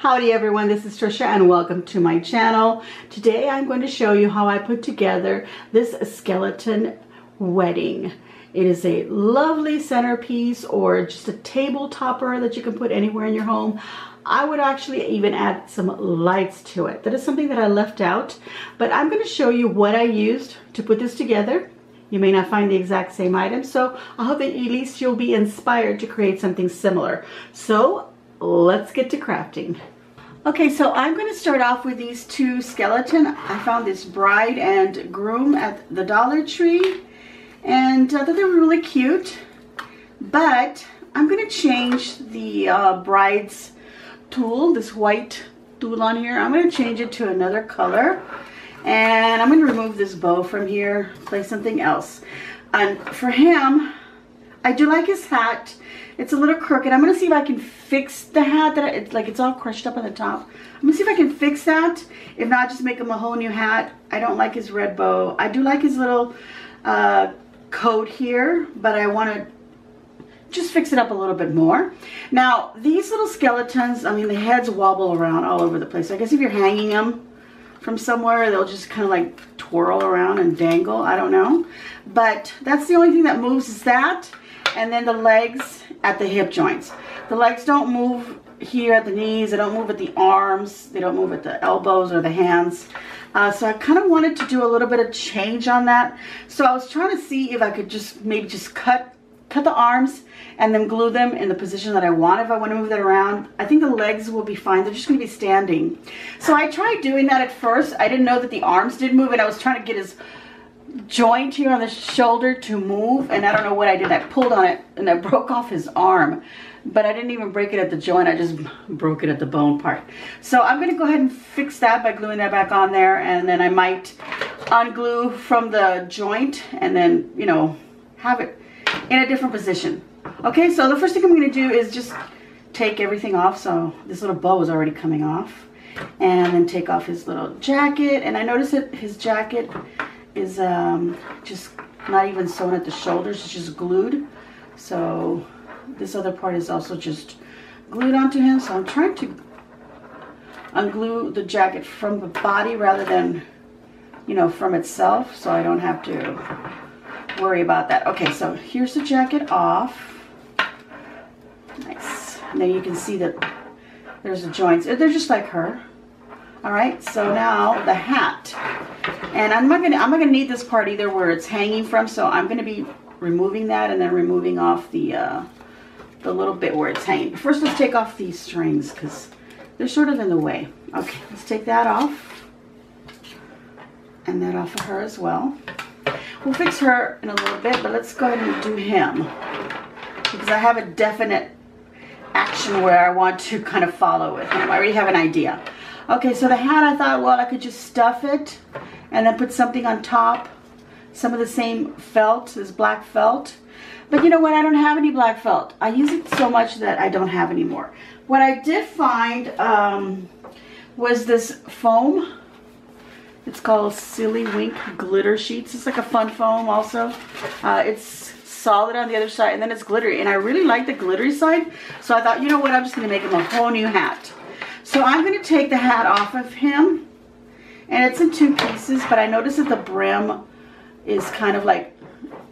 Howdy everyone, this is Trisha and welcome to my channel. Today I'm going to show you how I put together this skeleton wedding. It is a lovely centerpiece or just a table topper that you can put anywhere in your home. I would actually even add some lights to it. That is something that I left out, but I'm going to show you what I used to put this together. You may not find the exact same item, so I hope that at least you'll be inspired to create something similar. So let's get to crafting. Okay, so I'm going to start off with these two skeleton. I found this bride and groom at the Dollar Tree, and I thought they were really cute. But I'm going to change the bride's tulle, this white tulle on here. I'm going to change it to another color, and I'm going to remove this bow from here, place something else. And for him, I do like his hat. It's a little crooked. I'm gonna see if I can fix the hat. It's all crushed up on the top. I'm gonna see if I can fix that. If not, just make him a whole new hat. I don't like his red bow. I do like his little coat here, but I want to just fix it up a little bit more. Now, these little skeletons, I mean, the heads wobble around all over the place. I guess if you're hanging them from somewhere, they'll just kind of like twirl around and dangle. I don't know. But that's the only thing that moves is that. And then the legs at the hip joints. The legs don't move here at the knees. They don't move at the arms. They don't move at the elbows or the hands. So I kind of wanted to do a little bit of change on that. So I was trying to see if I could just maybe just cut the arms and then glue them in the position that I want. If I want to move that around, I think the legs will be fine. They're just going to be standing. So I tried doing that at first. I didn't know that the arms did move, and I was trying to get his joint here on the shoulder to move, and I don't know what I did. I pulled on it and I broke off his arm, but I didn't even break it at the joint. I just broke it at the bone part. So I'm going to go ahead and fix that by gluing that back on there, and then I might unglue from the joint and then, you know, have it in a different position. Okay, so the first thing I'm going to do is just take everything off. So this little bow is already coming off, and then take off his little jacket. And I noticed that his jacket is just not even sewn at the shoulders, it's just glued. So this other part is also just glued onto him. So I'm trying to unglue the jacket from the body rather than, you know, from itself, so I don't have to worry about that. Okay, so here's the jacket off. Nice. And then you can see that there's the joints. They're just like her. All right, so now the hat. And I'm not gonna need this part either where it's hanging from, so I'm gonna be removing that and then removing off the little bit where it's hanging. But first, let's take off these strings because they're sort of in the way. Okay, let's take that off, and that off of her as well. We'll fix her in a little bit, but let's go ahead and do him because I have a definite action where I want to kind of follow with him. I already have an idea. Okay, so the hat, I thought, well, I could just stuff it and then put something on top, some of the same felt, this black felt. But you know what? I don't have any black felt. I use it so much that I don't have any more. What I did find was this foam. It's called Silly Wink Glitter Sheets. It's like a fun foam also. It's solid on the other side, and then it's glittery. And I really like the glittery side, so I thought, you know what? I'm just going to make him a whole new hat. So I'm going to take the hat off of him, and it's in two pieces, but I noticed that the brim is kind of like,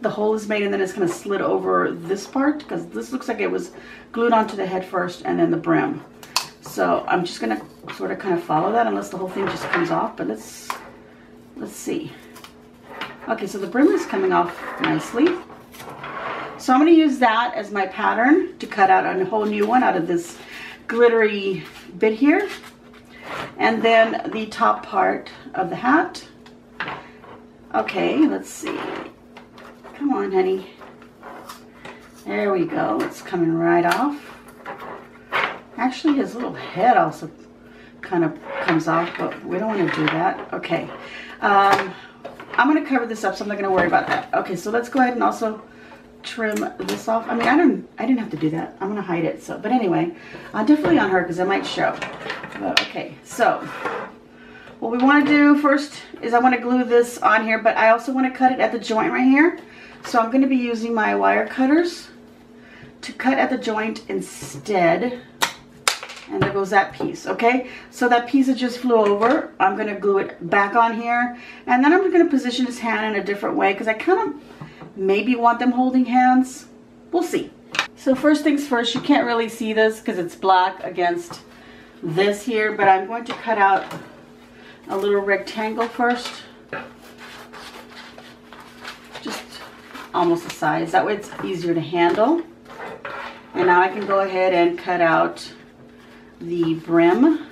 the hole is made and then it's kind of slid over this part, because this looks like it was glued onto the head first and then the brim. So I'm just going to sort of kind of follow that, unless the whole thing just comes off, but let's see. Okay, so the brim is coming off nicely. So I'm going to use that as my pattern to cut out a whole new one out of this glittery bit here, and then the top part of the hat. Okay, let's see. Come on, honey. There we go. It's coming right off. Actually, his little head also kind of comes off, but we don't want to do that. Okay. I'm going to cover this up, so I'm not going to worry about that. Okay, so let's go ahead and also trim this off. I mean, I didn't have to do that. I'm going to hide it. So, but anyway, definitely on her because it might show. But, okay, so what we want to do first is I want to glue this on here, but I also want to cut it at the joint right here. So I'm going to be using my wire cutters to cut at the joint instead. And there goes that piece, okay? So that piece that just flew over, I'm gonna glue it back on here. And then I'm gonna position his hand in a different way because I kind of maybe want them holding hands. We'll see. So first things first, you can't really see this because it's black against this here, but I'm going to cut out a little rectangle first. Just almost the size. That way it's easier to handle. And now I can go ahead and cut out the brim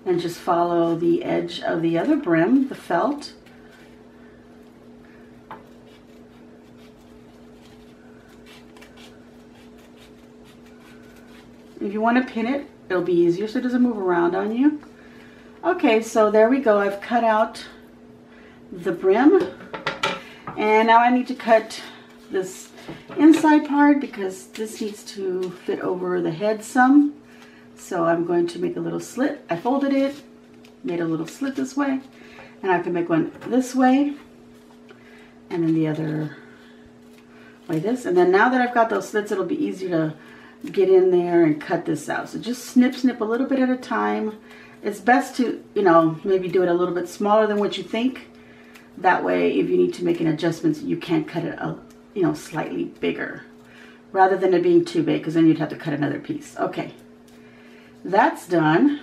and just follow the edge of the other brim, the felt. If you want to pin it, it'll be easier so it doesn't move around on you. Okay, so there we go. I've cut out the brim, and now I need to cut this inside part because this needs to fit over the head some. So I'm going to make a little slit. I folded it, made a little slit this way, and I can make one this way and then the other way this. And then now that I've got those slits, it'll be easy to get in there and cut this out. So just snip a little bit at a time. It's best to, you know, maybe do it a little bit smaller than what you think. That way, if you need to make an adjustment, you can cut it a, you know, slightly bigger rather than it being too big, because then you'd have to cut another piece. Okay, that's done.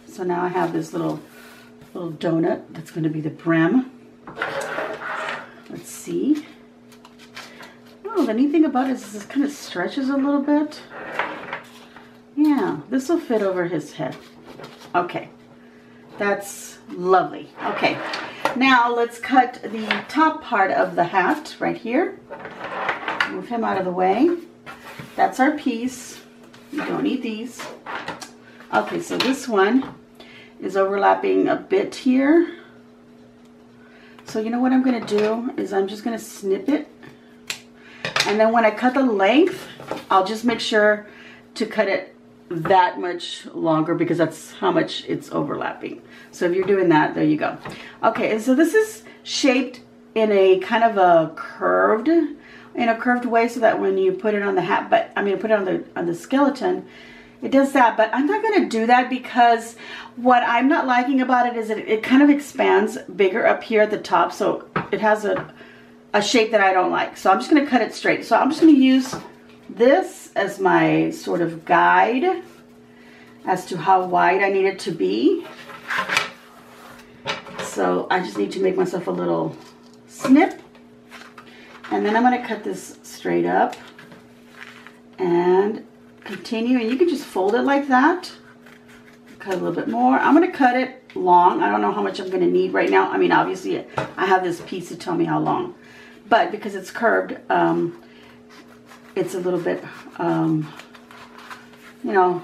So now I have this little donut that's going to be the brim. Let's see. Oh, the neat thing about it is this kind of stretches a little bit. Yeah, this will fit over his head. Okay, that's lovely. Okay, now let's cut the top part of the hat right here. Move him out of the way. That's our piece. You don't need these. Okay, so this one is overlapping a bit here. So you know what I'm going to do is I'm just going to snip it. And then when I cut the length, I'll just make sure to cut it that much longer because that's how much it's overlapping. So if you're doing that, there you go. Okay, and so this is shaped in a kind of a curved way so that when you put it on the hat, but I mean put it on the skeleton, it does that. But I'm not going to do that because what I'm not liking about it is that it kind of expands bigger up here at the top, so it has a shape that I don't like. So I'm just going to cut it straight. So I'm just going to use this as my sort of guide as to how wide I need it to be. So I just need to make myself a little snip, and then I'm going to cut this straight up and continue, and you can just fold it like that. Cut a little bit more. I'm going to cut it long. I don't know how much I'm going to need right now. I mean, obviously I have this piece to tell me how long, but because it's curved, it's a little bit, you know,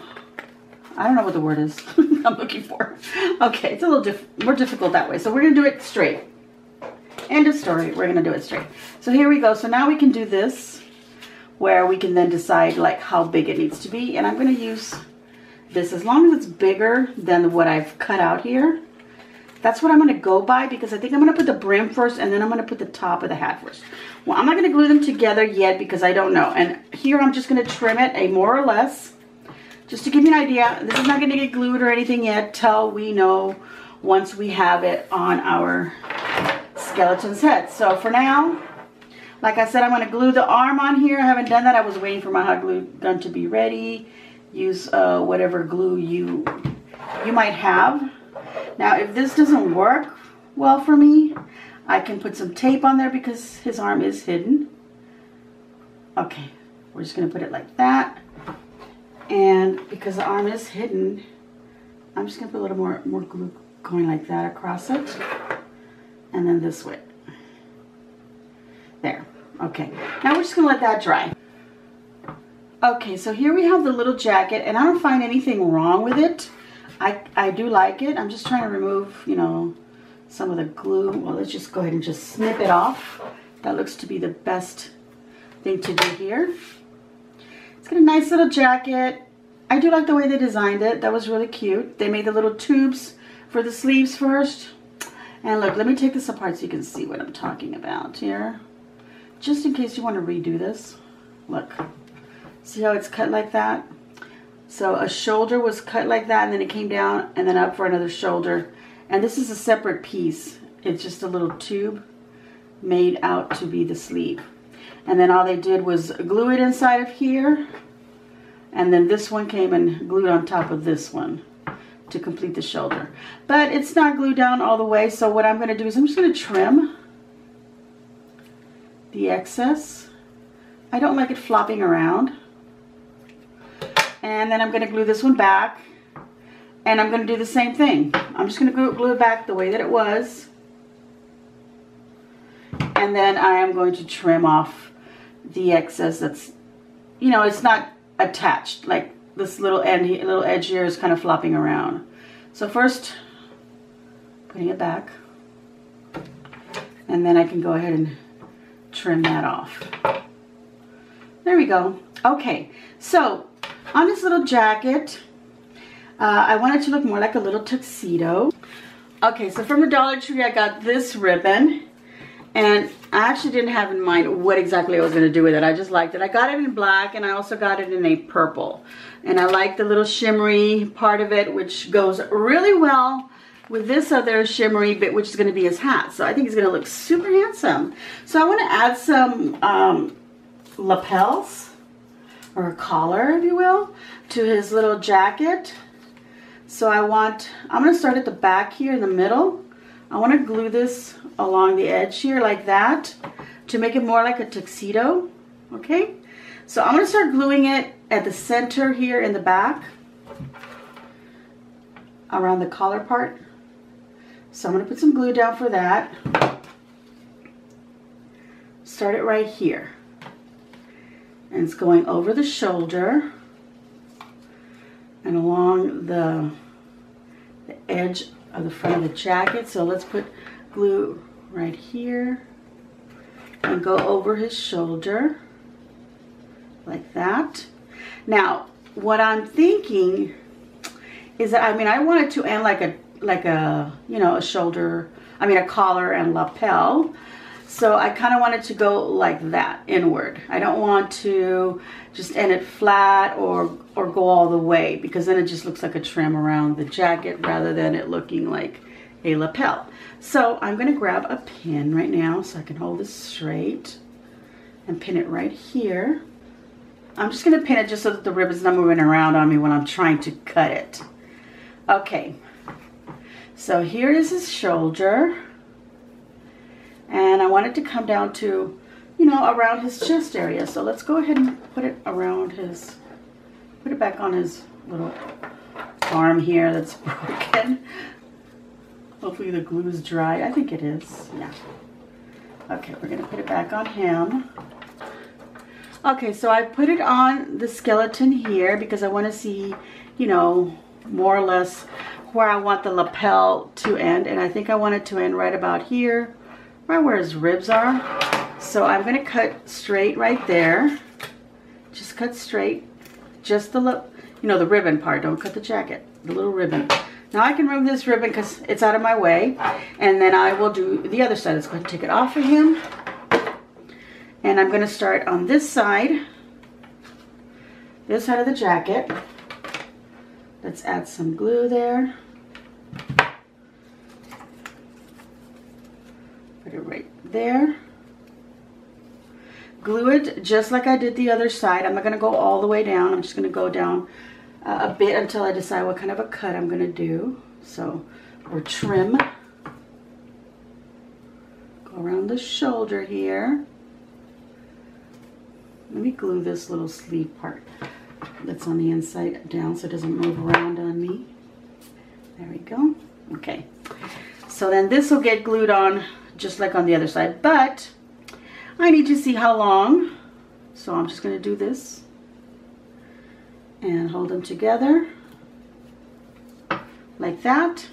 I don't know what the word is I'm looking for. Okay, it's a little more difficult that way. So we're going to do it straight. End of story. We're going to do it straight. So here we go. So now we can do this where we can then decide like how big it needs to be. And I'm going to use this as long as it's bigger than what I've cut out here. That's what I'm going to go by because I think I'm going to put the brim first and then I'm going to put the top of the hat first. Well, I'm not going to glue them together yet because I don't know. And here I'm just going to trim it a more or less. Just to give you an idea, this is not going to get glued or anything yet till we know once we have it on our skeleton's head. So for now, like I said, I'm going to glue the arm on here. I haven't done that. I was waiting for my hot glue gun to be ready. Use whatever glue you might have. Now, if this doesn't work well for me, I can put some tape on there because his arm is hidden. Okay, we're just going to put it like that. And because the arm is hidden, I'm just going to put a little more glue going like that across it. And then this way. There. Okay. Now we're just going to let that dry. Okay, so here we have the little jacket, and I don't find anything wrong with it. I do like it. I'm just trying to remove, you know, some of the glue. Well, let's just go ahead and just snip it off. That looks to be the best thing to do here. It's got a nice little jacket. I do like the way they designed it. That was really cute. They made the little tubes for the sleeves first. And look, let me take this apart so you can see what I'm talking about here. Just in case you want to redo this. Look, see how it's cut like that? So a shoulder was cut like that, and then it came down and then up for another shoulder. And this is a separate piece. It's just a little tube made out to be the sleeve. And then all they did was glue it inside of here. And then this one came and glued on top of this one to complete the shoulder. But it's not glued down all the way, so what I'm going to do is I'm just going to trim the excess. I don't like it flopping around. And then I'm going to glue this one back. And I'm going to do the same thing. I'm just going to glue it back the way that it was. And then I am going to trim off the excess that's, you know, it's not attached. Like this little edge here is kind of flopping around. So first, putting it back. And then I can go ahead and trim that off. There we go. Okay, so on this little jacket, I want it to look more like a little tuxedo. Okay, so from the Dollar Tree, I got this ribbon. And I actually didn't have in mind what exactly I was going to do with it. I just liked it. I got it in black, and I also got it in a purple. And I like the little shimmery part of it, which goes really well with this other shimmery bit, which is going to be his hat. So I think he's going to look super handsome. So I want to add some lapels, or a collar, if you will, to his little jacket. So I'm going to start at the back here in the middle. I want to glue this along the edge here like that to make it more like a tuxedo. Okay, so I'm going to start gluing it at the center here in the back around the collar part. So I'm going to put some glue down for that. Start it right here. And it's going over the shoulder and along the edge of the front of the jacket. So let's put glue right here and go over his shoulder like that. Now, what I'm thinking is that, I mean, I want it to end like a you know, a collar and lapel. So I kind of want it to go like that, inward. I don't want to just end it flat or go all the way, because then it just looks like a trim around the jacket rather than it looking like a lapel. So I'm going to grab a pin right now so I can hold this straight and pin it right here. I'm just going to pin it just so that the ribbon's not moving around on me when I'm trying to cut it. Okay, so here is his shoulder. And I want it to come down to, you know, around his chest area. So let's go ahead and put it around his, put it back on his little arm here that's broken. Hopefully the glue is dry. I think it is, yeah. Okay, we're gonna put it back on him. Okay, so I put it on the skeleton here because I wanna see, you know, more or less where I want the lapel to end. And I think I want it to end right about here, right where his ribs are. So I'm going to cut straight right there. Just cut straight. Just the, you know, the ribbon part. Don't cut the jacket. The little ribbon. Now I can remove this ribbon because it's out of my way. And then I will do the other side. Let's go ahead and take it off of him. And I'm going to start on this side. This side of the jacket. Let's add some glue there. Put it right there. Glue it just like I did the other side. I'm not going to go all the way down. I'm just going to go down a bit until I decide what kind of a cut I'm going to do. So, or trim. Go around the shoulder here. Let me glue this little sleeve part that's on the inside down so it doesn't move around on me. There we go. Okay. So then this will get glued on just like on the other side, but I need to see how long. So I'm just going to do this and hold them together like that.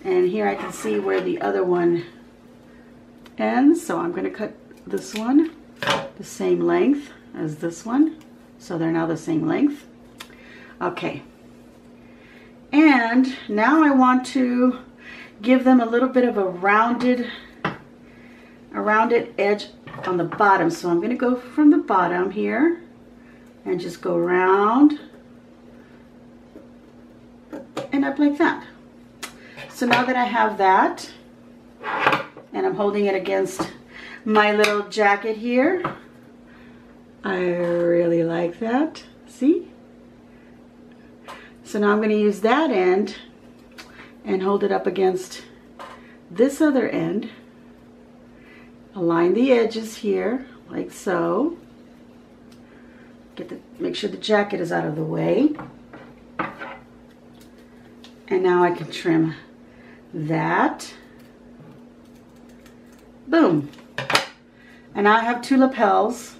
And here I can see where the other one ends. So I'm going to cut this one the same length as this one. So they're now the same length. Okay. And now I want to give them a little bit of a rounded edge on the bottom. So I'm going to go from the bottom here and just go around and up like that. So now that I have that, and I'm holding it against my little jacket here, I really like that. See? So now I'm going to use that end and hold it up against this other end. Align the edges here, like so. Make sure the jacket is out of the way. And now I can trim that. Boom. And now I have two lapels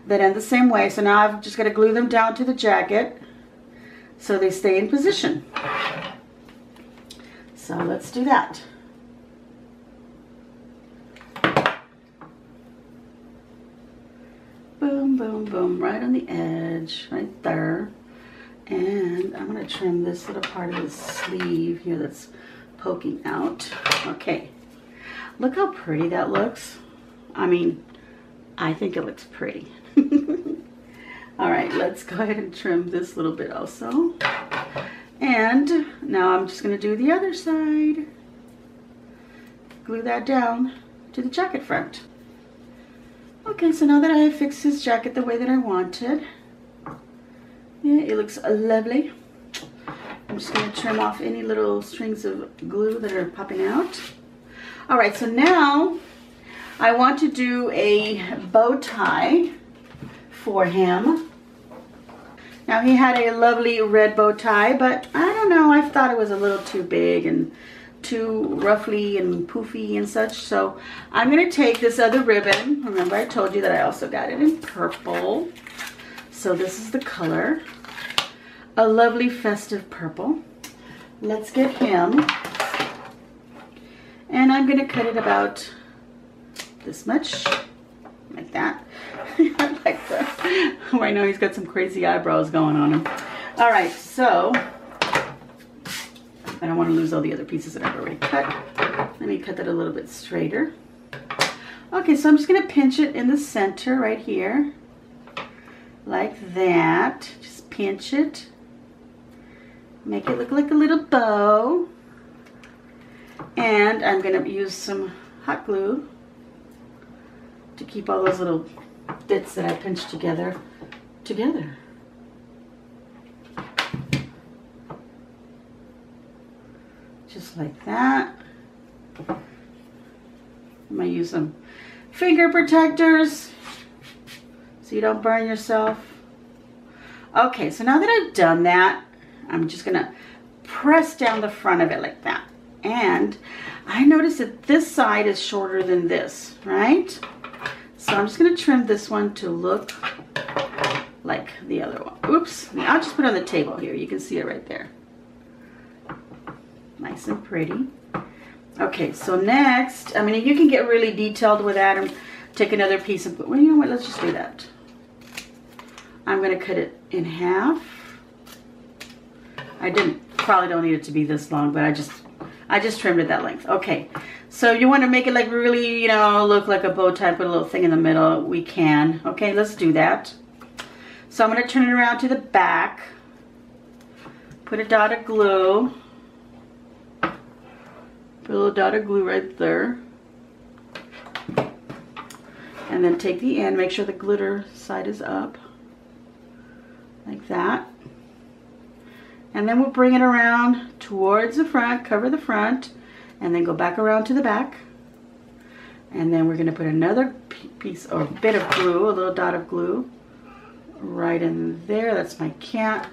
that end the same way. So now I've just got to glue them down to the jacket so they stay in position. So let's do that. Boom, boom, boom, right on the edge, right there. And I'm going to trim this little part of the sleeve here that's poking out. Okay, look how pretty that looks. I mean, I think it looks pretty. All right, let's go ahead and trim this little bit also. And now I'm just going to do the other side. Glue that down to the jacket front. Okay, so now that I have fixed this jacket the way that I wanted, yeah, it looks lovely. I'm just going to trim off any little strings of glue that are popping out. All right, so now I want to do a bow tie for him. Now he had a lovely red bow tie, but I don't know, I thought it was a little too big and too ruffly and poofy and such. So I'm going to take this other ribbon. Remember I told you that I also got it in purple. So this is the color. A lovely festive purple. Let's get him. And I'm going to cut it about this much. Like that. I like that. Right now he's got some crazy eyebrows going on him. All right, so I don't want to lose all the other pieces that I've already cut. Let me cut that a little bit straighter. Okay, so I'm just going to pinch it in the center right here. Like that. Just pinch it. Make it look like a little bow. And I'm going to use some hot glue to keep all those little bits that I pinched together. Just like that. I'm going to use some finger protectors so you don't burn yourself. Okay, so now that I've done that, I'm just going to press down the front of it like that. And I noticed that this side is shorter than this, right? So I'm just going to trim this one to look like the other one. Oops, I'll just put it on the table here. You can see it right there. Nice and pretty. Okay, so next, I mean, you can get really detailed with that and take another piece and put, well, you know what, let's just do that. I'm going to cut it in half. Probably don't need it to be this long, but I just trimmed it that length. Okay, so you want to make it like really, you know, look like a bow tie, put a little thing in the middle, we can. Okay, let's do that. So I'm going to turn it around to the back. Put a dot of glue. Put a little dot of glue right there. And then take the end, make sure the glitter side is up. Like that. And then we'll bring it around towards the front, cover the front, and then go back around to the back. And then we're going to put another piece or bit of glue, a little dot of glue, right in there. That's my cat.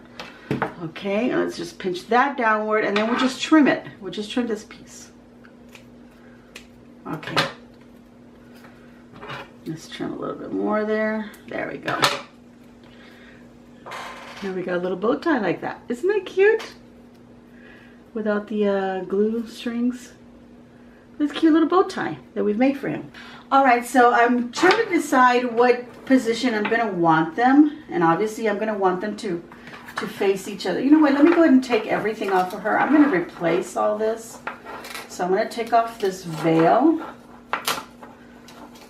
Okay, let's just pinch that downward, and then we'll just trim it. We'll just trim this piece. Okay. Let's trim a little bit more there. There we go. Now we got a little bow tie like that. Isn't that cute? Without the glue strings. This cute little bow tie that we've made for him. Alright, so I'm trying to decide what position I'm going to want them. And obviously I'm going to want them to face each other. You know what, let me go ahead and take everything off of her. I'm going to replace all this. So I'm going to take off this veil.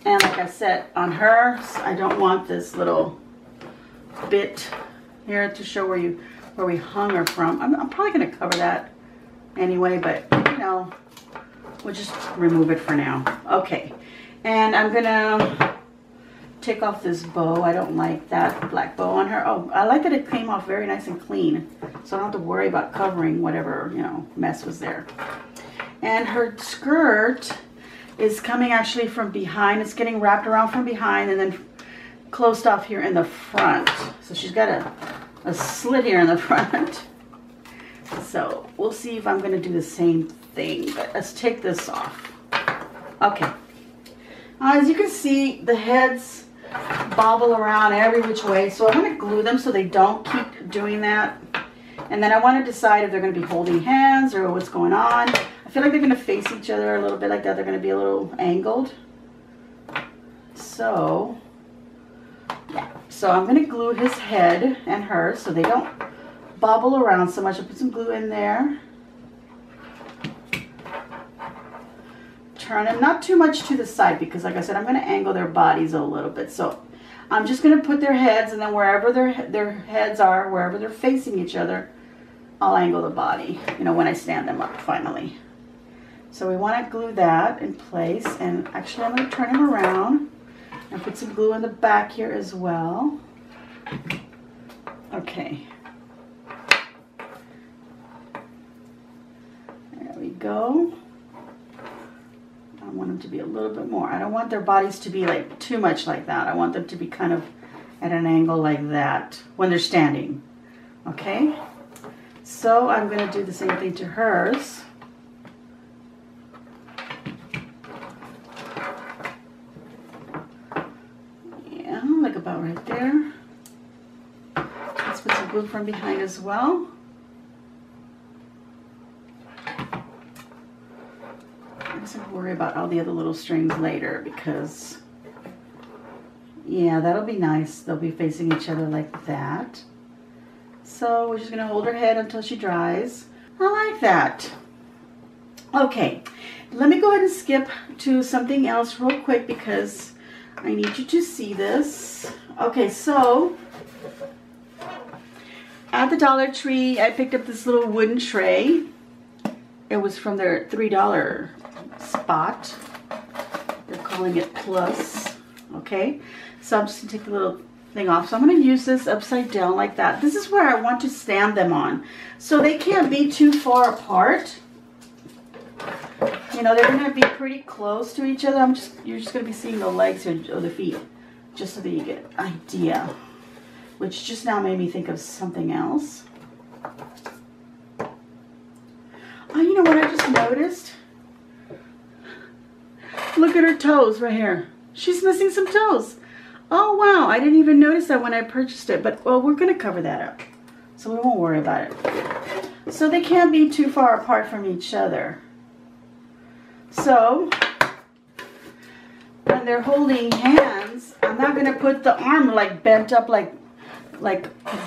And like I said, on her, I don't want this little bit here to show where we hung her from. I'm probably going to cover that anyway, but you know, we'll just remove it for now. Okay, and I'm going to take off this bow. I don't like that black bow on her. Oh, I like that it came off very nice and clean, so I don't have to worry about covering whatever, you know, mess was there. And her skirt is coming actually from behind. It's getting wrapped around from behind and then closed off here in the front. So she's got a slit here in the front. So we'll see if I'm going to do the same thing, but let's take this off. Okay. As you can see, the heads bobble around every which way, so I'm going to glue them so they don't keep doing that. And then I want to decide if they're going to be holding hands or what's going on. I feel like they're going to face each other a little bit like that. They're going to be a little angled. So, yeah. So I'm going to glue his head and hers so they don't bobble around so much. I'll put some glue in there. Turn them not too much to the side because, like I said, I'm going to angle their bodies a little bit. So I'm just going to put their heads, and then wherever their heads are, wherever they're facing each other, I'll angle the body, you know, when I stand them up finally. So we want to glue that in place, and actually I'm going to turn him around and put some glue in the back here as well. Okay. There we go. I want them to be a little bit more. I don't want their bodies to be like too much like that. I want them to be kind of at an angle like that when they're standing. Okay? So I'm going to do the same thing to hers. Yeah, like about right there. Let's put some glue from behind as well. I guess I'll worry about all the other little strings later because, yeah, that'll be nice. They'll be facing each other like that. So we're just going to hold her head until she dries. I like that. Okay, let me go ahead and skip to something else real quick because I need you to see this. Okay, so at the Dollar Tree, I picked up this little wooden tray. It was from their $3 spot. They're calling it Plus. Okay, so I'm just going to take the little thing off. So I'm going to use this upside down like that. This is where I want to stand them on. So they can't be too far apart. You know, they're going to be pretty close to each other. You're just going to be seeing the legs or the feet, just so that you get an idea. Which just now made me think of something else. Oh, you know what I just noticed? Look at her toes right here. She's missing some toes. Oh, wow. I didn't even notice that when I purchased it. But, well, we're going to cover that up. So we won't worry about it. So they can't be too far apart from each other. So, when they're holding hands, I'm not going to put the arm like bent up like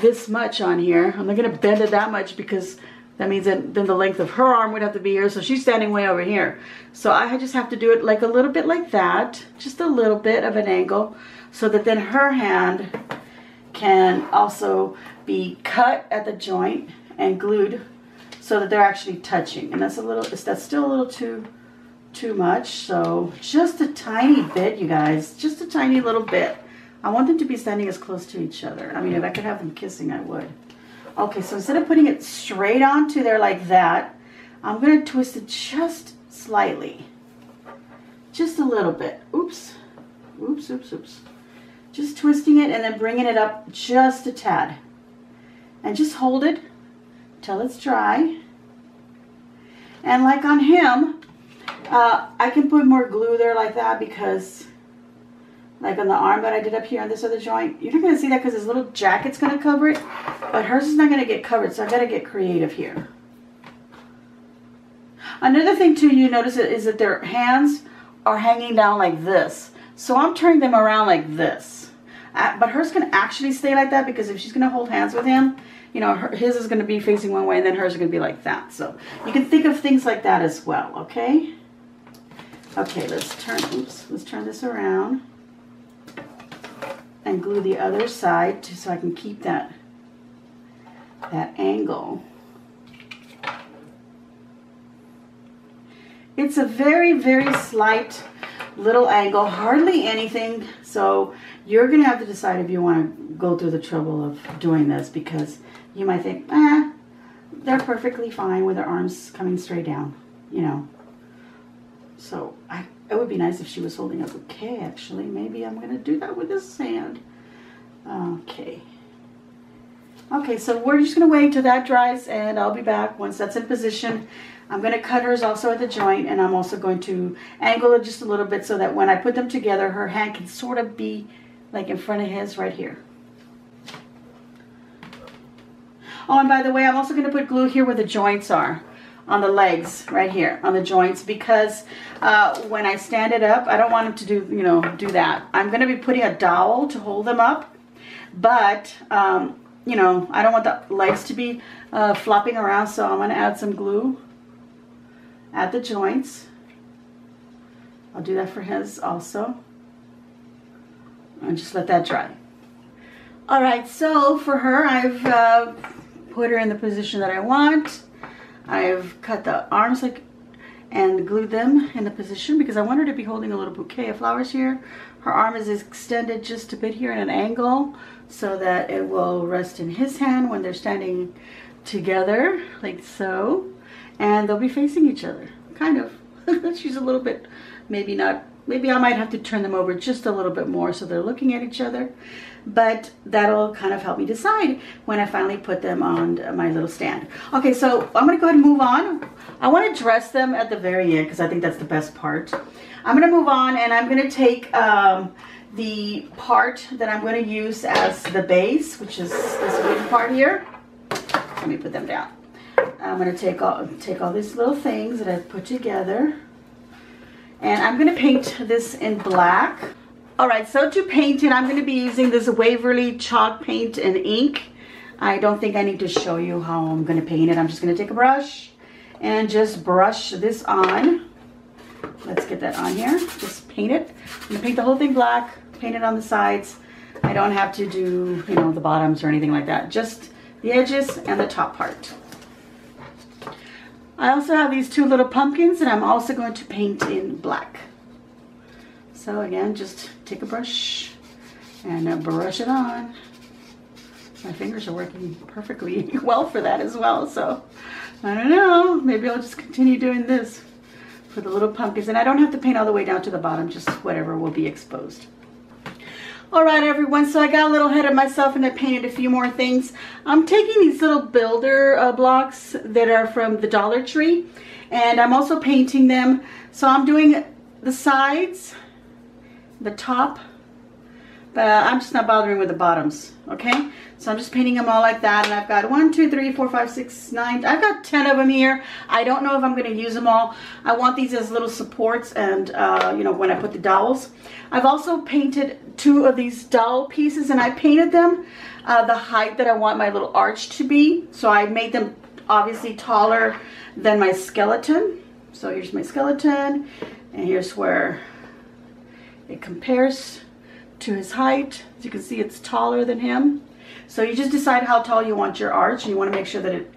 this much on here. I'm not going to bend it that much because that means that then the length of her arm would have to be here. So she's standing way over here. So I just have to do it like a little bit like that. Just a little bit of an angle. So that then her hand can also be cut at the joint and glued so that they're actually touching. And that's still a little too much. So just a tiny bit, you guys. Just a tiny little bit. I want them to be standing as close to each other. I mean, if I could have them kissing, I would. Okay, so instead of putting it straight onto there like that, I'm going to twist it just slightly. Just a little bit. Oops. Oops, oops, oops. Just twisting it and then bringing it up just a tad. And just hold it till it's dry. And like on him, I can put more glue there like that because, like on the arm that I did up here on this other joint, you're not going to see that because his little jacket's going to cover it. But hers is not going to get covered, so I got to get creative here. Another thing too you notice is that their hands are hanging down like this. So I'm turning them around like this. But hers can actually stay like that because if she's going to hold hands with him, you know, his is going to be facing one way and then hers is going to be like that. So you can think of things like that as well, okay? Okay, let's turn this around. and glue the other side so I can keep that angle. It's a very, very slight little angle, hardly anything. So you're going to have to decide if you want to go through the trouble of doing this, because you might think, they're perfectly fine with their arms coming straight down, you know. So it would be nice if she was holding a bouquet, actually. Maybe I'm going to do that with this hand. Okay. Okay, so we're just going to wait till that dries, and I'll be back once that's in position. I'm going to cut hers also at the joint, and I'm also going to angle it just a little bit so that when I put them together, her hand can sort of be like in front of his right here. Oh, and by the way, I'm also going to put glue here where the joints are, on the legs, right here, on the joints, because when I stand it up, I don't want him to do, you know, do that. I'm going to be putting a dowel to hold them up, but, you know, I don't want the legs to be flopping around, so I'm going to add some glue at the joints. I'll do that for his also. And just let that dry. All right, so for her, I've put her in the position that I want. I've cut the arms and glued them in the position because I want her to be holding a little bouquet of flowers here. Her arm is extended just a bit here at an angle so that it will rest in his hand when they're standing together, like so. And they'll be facing each other, kind of. She's a little bit, maybe not, maybe I might have to turn them over just a little bit more so they're looking at each other. But that'll kind of help me decide when I finally put them on my little stand. Okay, so I'm gonna go ahead and move on. I wanna dress them at the very end because I think that's the best part. I'm gonna move on, and I'm gonna take the part that I'm gonna use as the base, which is this wooden part here. Let me put them down. I'm going to take all these little things that I've put together, and I'm going to paint this in black. Alright, so to paint it, I'm going to be using this Waverly chalk paint and ink. I don't think I need to show you how I'm going to paint it. I'm just going to take a brush and just brush this on. Let's get that on here. Just paint it. I'm going to paint the whole thing black, paint it on the sides. I don't have to do, you know, the bottoms or anything like that. Just the edges and the top part. I also have these two little pumpkins that I'm also going to paint in black. So again, just take a brush and brush it on. My fingers are working perfectly well for that as well. So I don't know, maybe I'll just continue doing this for the little pumpkins. And I don't have to paint all the way down to the bottom, just whatever will be exposed. Alright everyone, so I got a little ahead of myself and I painted a few more things. I'm taking these little builder blocks that are from the Dollar Tree, and I'm also painting them. So I'm doing the sides, the top, but I'm just not bothering with the bottoms, okay? So I'm just painting them all like that, and I've got 1, 2, 3, 4, 5, 6, 9, I've got 10 of them here. I don't know if I'm going to use them all. I want these as little supports, and you know, when I put the dowels. I've also painted 2 of these dowel pieces, and I painted them the height that I want my little arch to be. So I made them obviously taller than my skeleton. So here's my skeleton, and here's where it compares to his height. As you can see, it's taller than him. So you just decide how tall you want your arch, and you want to make sure that it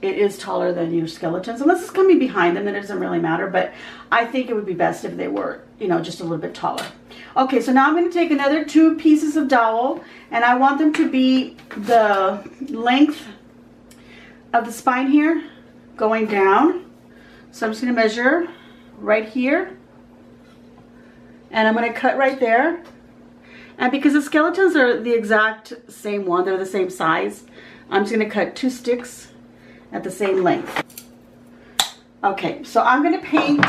is taller than your skeletons. Unless it's coming behind them, then it doesn't really matter. But I think it would be best if they were, you know, just a little bit taller. Okay, so now I'm going to take another 2 pieces of dowel, and I want them to be the length of the spine here going down. So I'm just going to measure right here, and I'm going to cut right there. And because the skeletons are the exact same one, they're the same size, I'm just going to cut 2 sticks at the same length. Okay, so I'm going to paint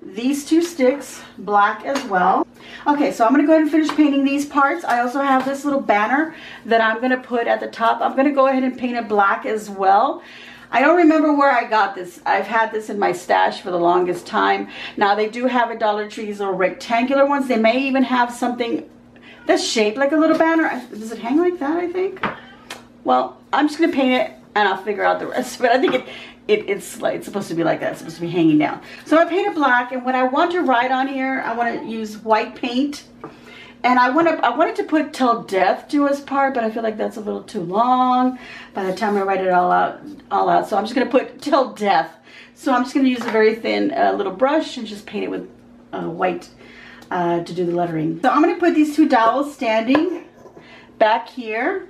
these 2 sticks black as well. Okay, so I'm going to go ahead and finish painting these parts. I also have this little banner that I'm going to put at the top. I'm going to go ahead and paint it black as well. I don't remember where I got this. I've had this in my stash for the longest time. Now they do have at Dollar Tree these little rectangular ones. They may even have something that's shaped like a little banner. Does it hang like that, I think? Well, I'm just going to paint it and I'll figure out the rest. But I think it's supposed to be like that. It's supposed to be hanging down. So I paint it black, and when I want to write on here, I want to use white paint. And I wanted to put Till Death Do Us Part, but I feel like that's a little too long by the time I write it all out. So I'm just going to put Till Death. So I'm just going to use a very thin little brush and just paint it with white to do the lettering. So I'm going to put these two dowels standing back here,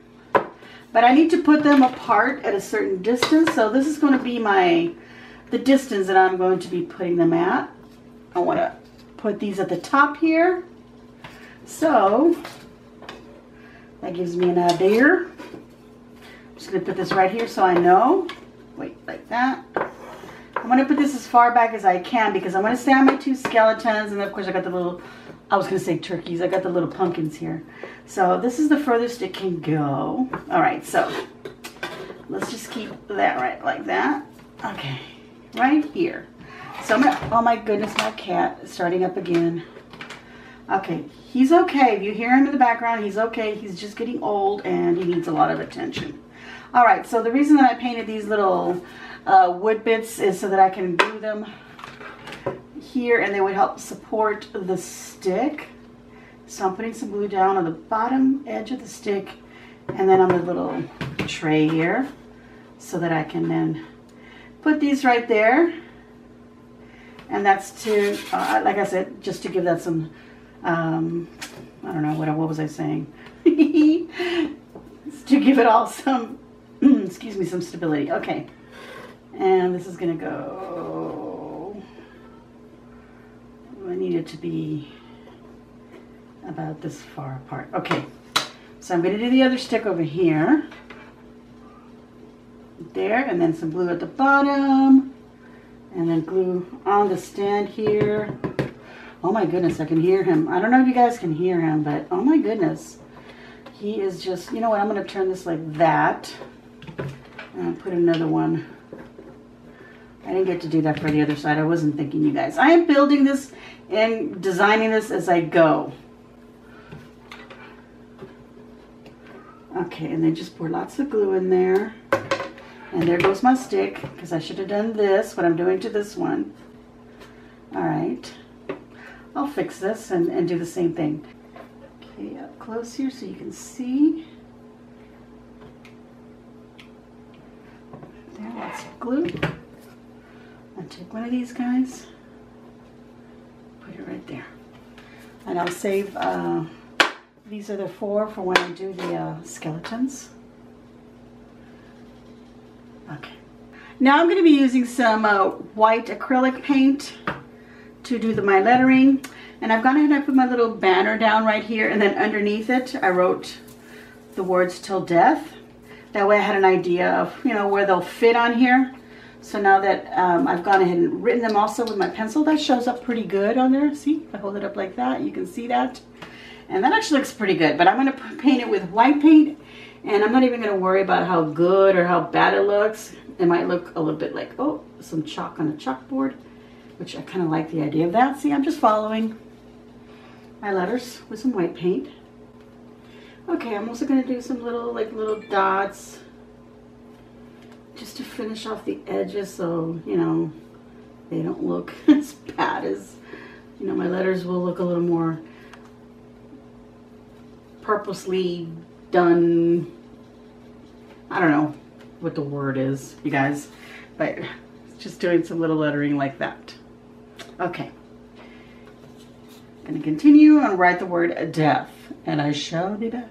but I need to put them apart at a certain distance. So this is going to be the distance that I'm going to be putting them at. I want to put these at the top here. So that gives me an idea. I'm just going to put this right here so I know. Wait, like that. I'm going to put this as far back as I can because I want to stay on my two skeletons. And of course I got the little, I was going to say turkeys. I got the little pumpkins here. So this is the furthest it can go. All right, so let's just keep that right like that. Okay, right here. So I'm going to, oh my goodness, my cat is starting up again. Okay, he's okay. If you hear him in the background, he's okay. He's just getting old and he needs a lot of attention. All right, so the reason that I painted these little wood bits is so that I can glue them here and they would help support the stick. So I'm putting some glue down on the bottom edge of the stick and then on the little tray here so that I can then put these right there. And that's to, like I said, just to give that some, I don't know, what was I saying? To give it all some, excuse me, some stability. Okay. And this is going to go, I need it to be about this far apart. Okay. So I'm going to do the other stick over here. There, and then some glue at the bottom. And then glue on the stand here. Oh my goodness, I can hear him. I don't know if you guys can hear him, but oh my goodness. He is just, you know what, I'm going to turn this like that. And I'll put another one. I didn't get to do that for the other side. I wasn't thinking, you guys. I am building this and designing this as I go. Okay, and then just pour lots of glue in there. And there goes my stick, because I should have done this, what I'm doing to this one. All right. I'll fix this and do the same thing. Okay, up close here so you can see. There, lots of glue. I'll take one of these guys, put it right there. And I'll save, these are the four for when I do the skeletons. Okay. Now I'm going to be using some white acrylic paint to do my lettering. And I've gone ahead and I put my little banner down right here. And then underneath it, I wrote the words Till Death. That way I had an idea of, you know, where they'll fit on here. So now that I've gone ahead and written them also with my pencil, that shows up pretty good on there. See, if I hold it up like that, you can see that. And that actually looks pretty good. But I'm going to paint it with white paint. And I'm not even going to worry about how good or how bad it looks. It might look a little bit like, oh, some chalk on a chalkboard, which I kind of like the idea of that. See, I'm just following my letters with some white paint. Okay, I'm also going to do some little dots just to finish off the edges so, you know, they don't look as bad as, you know, my letters will look a little more purposely done. I don't know what the word is, you guys, but just doing some little lettering like that. Okay. Gonna continue and write the word death, and I shall be back.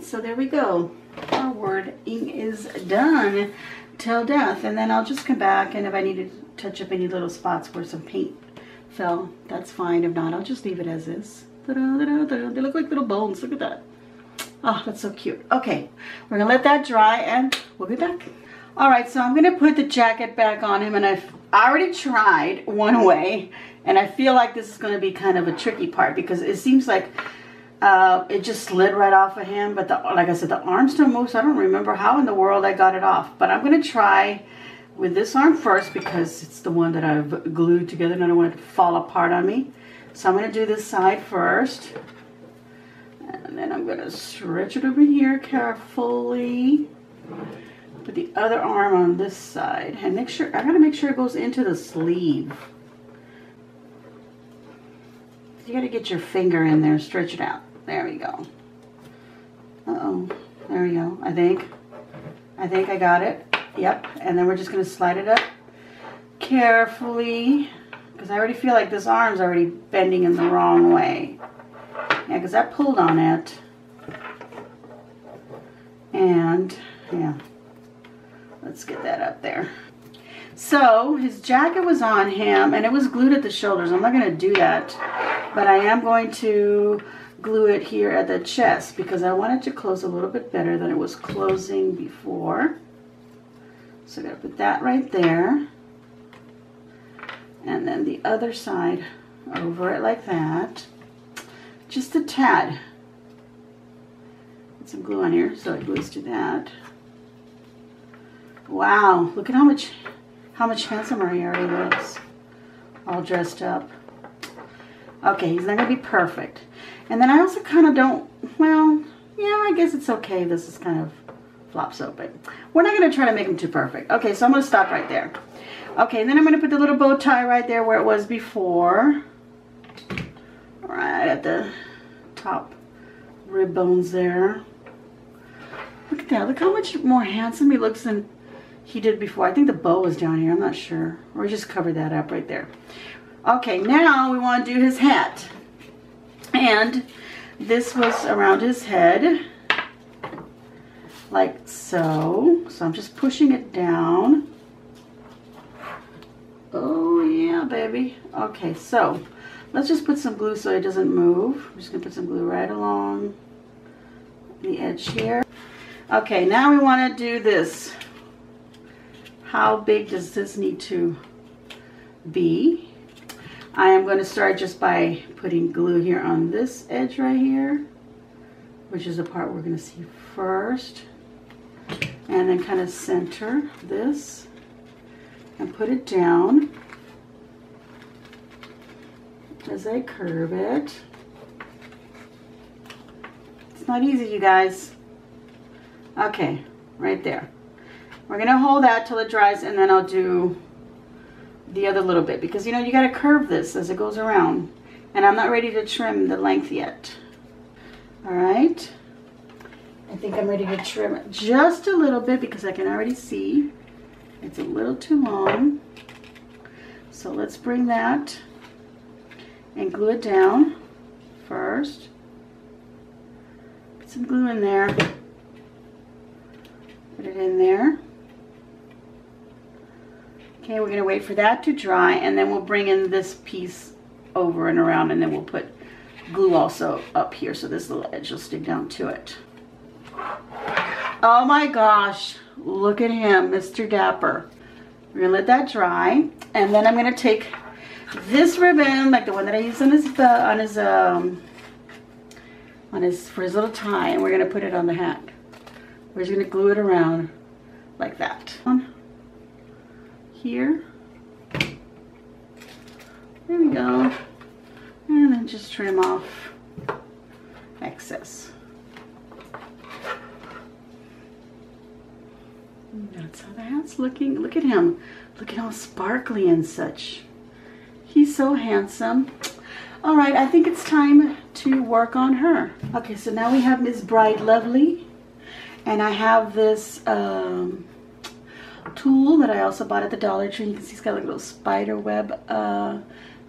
So there we go. Our wording is done. Till Death. And then I'll just come back, and if I need to touch up any little spots where some paint fell, that's fine. If not, I'll just leave it as is. They look like little bones. Look at that. Oh, that's so cute. Okay, we're gonna let that dry and we'll be back. All right, so I'm gonna put the jacket back on him, and I've already tried one way, and I feel like this is gonna be kind of a tricky part because it seems like it just slid right off of him, but like I said, the arm still moves. So I don't remember how in the world I got it off, but I'm gonna try with this arm first because it's the one that I've glued together and I don't want it to fall apart on me. So I'm gonna do this side first, and then I'm gonna stretch it over here carefully. Put the other arm on this side and make sure, I gotta make sure it goes into the sleeve. You gotta get your finger in there, stretch it out. There we go. Uh-oh, there we go. I think I got it. Yep, and then we're just gonna slide it up carefully because I already feel like this arm's already bending in the wrong way. Yeah, because I pulled on it. And yeah, let's get that up there. So his jacket was on him and it was glued at the shoulders. I'm not going to do that, but I am going to glue it here at the chest because I want it to close a little bit better than it was closing before. So I got to put that right there. And then the other side over it like that. Just a tad. Put some glue on here so it glues to that. Wow, look at how much handsomer he already looks. All dressed up. Okay, he's not gonna be perfect. And then I also kind of don't, well, yeah, I guess it's okay. This is kind of flops open. We're not gonna try to make him too perfect. Okay, so I'm gonna stop right there. Okay, and then I'm gonna put the little bow tie right there where it was before. Right at the top rib bones there. Look at that, look how much more handsome he looks than he did before. I think the bow was down here, I'm not sure. Or just cover that up right there. Okay, now we want to do his hat. And this was around his head. Like so. So I'm just pushing it down. Oh yeah, baby. Okay, so let's just put some glue so it doesn't move. I'm just going to put some glue right along the edge here. Okay, now we want to do this. How big does this need to be? I am going to start just by putting glue here on this edge right here, which is the part we're going to see first. And then kind of center this and put it down as I curve it. It's not easy, you guys. Okay, right there. We're going to hold that till it dries, and then I'll do the other little bit because, you know, you got to curve this as it goes around, and I'm not ready to trim the length yet. All right, I think I'm ready to trim it just a little bit because I can already see it's a little too long. So let's bring that and glue it down first. Put some glue in there. Put it in there. Okay, we're going to wait for that to dry, and then we'll bring in this piece over and around, and then we'll put glue also up here so this little edge will stick down to it. Oh my gosh, look at him, Mr. Dapper. We're going to let that dry, and then I'm going to take this ribbon, like the one that I used on his for his little tie, and we're going to put it on the hat. We're just going to glue it around like that. Here. There we go. And then just trim off excess. And that's how the hat's looking. Look at him. Look at how sparkly and such. He's so handsome. All right, I think it's time to work on her. Okay, so now we have Miss Bride Lovely. And I have this tool that I also bought at the Dollar Tree. You can see it's got like a little spider web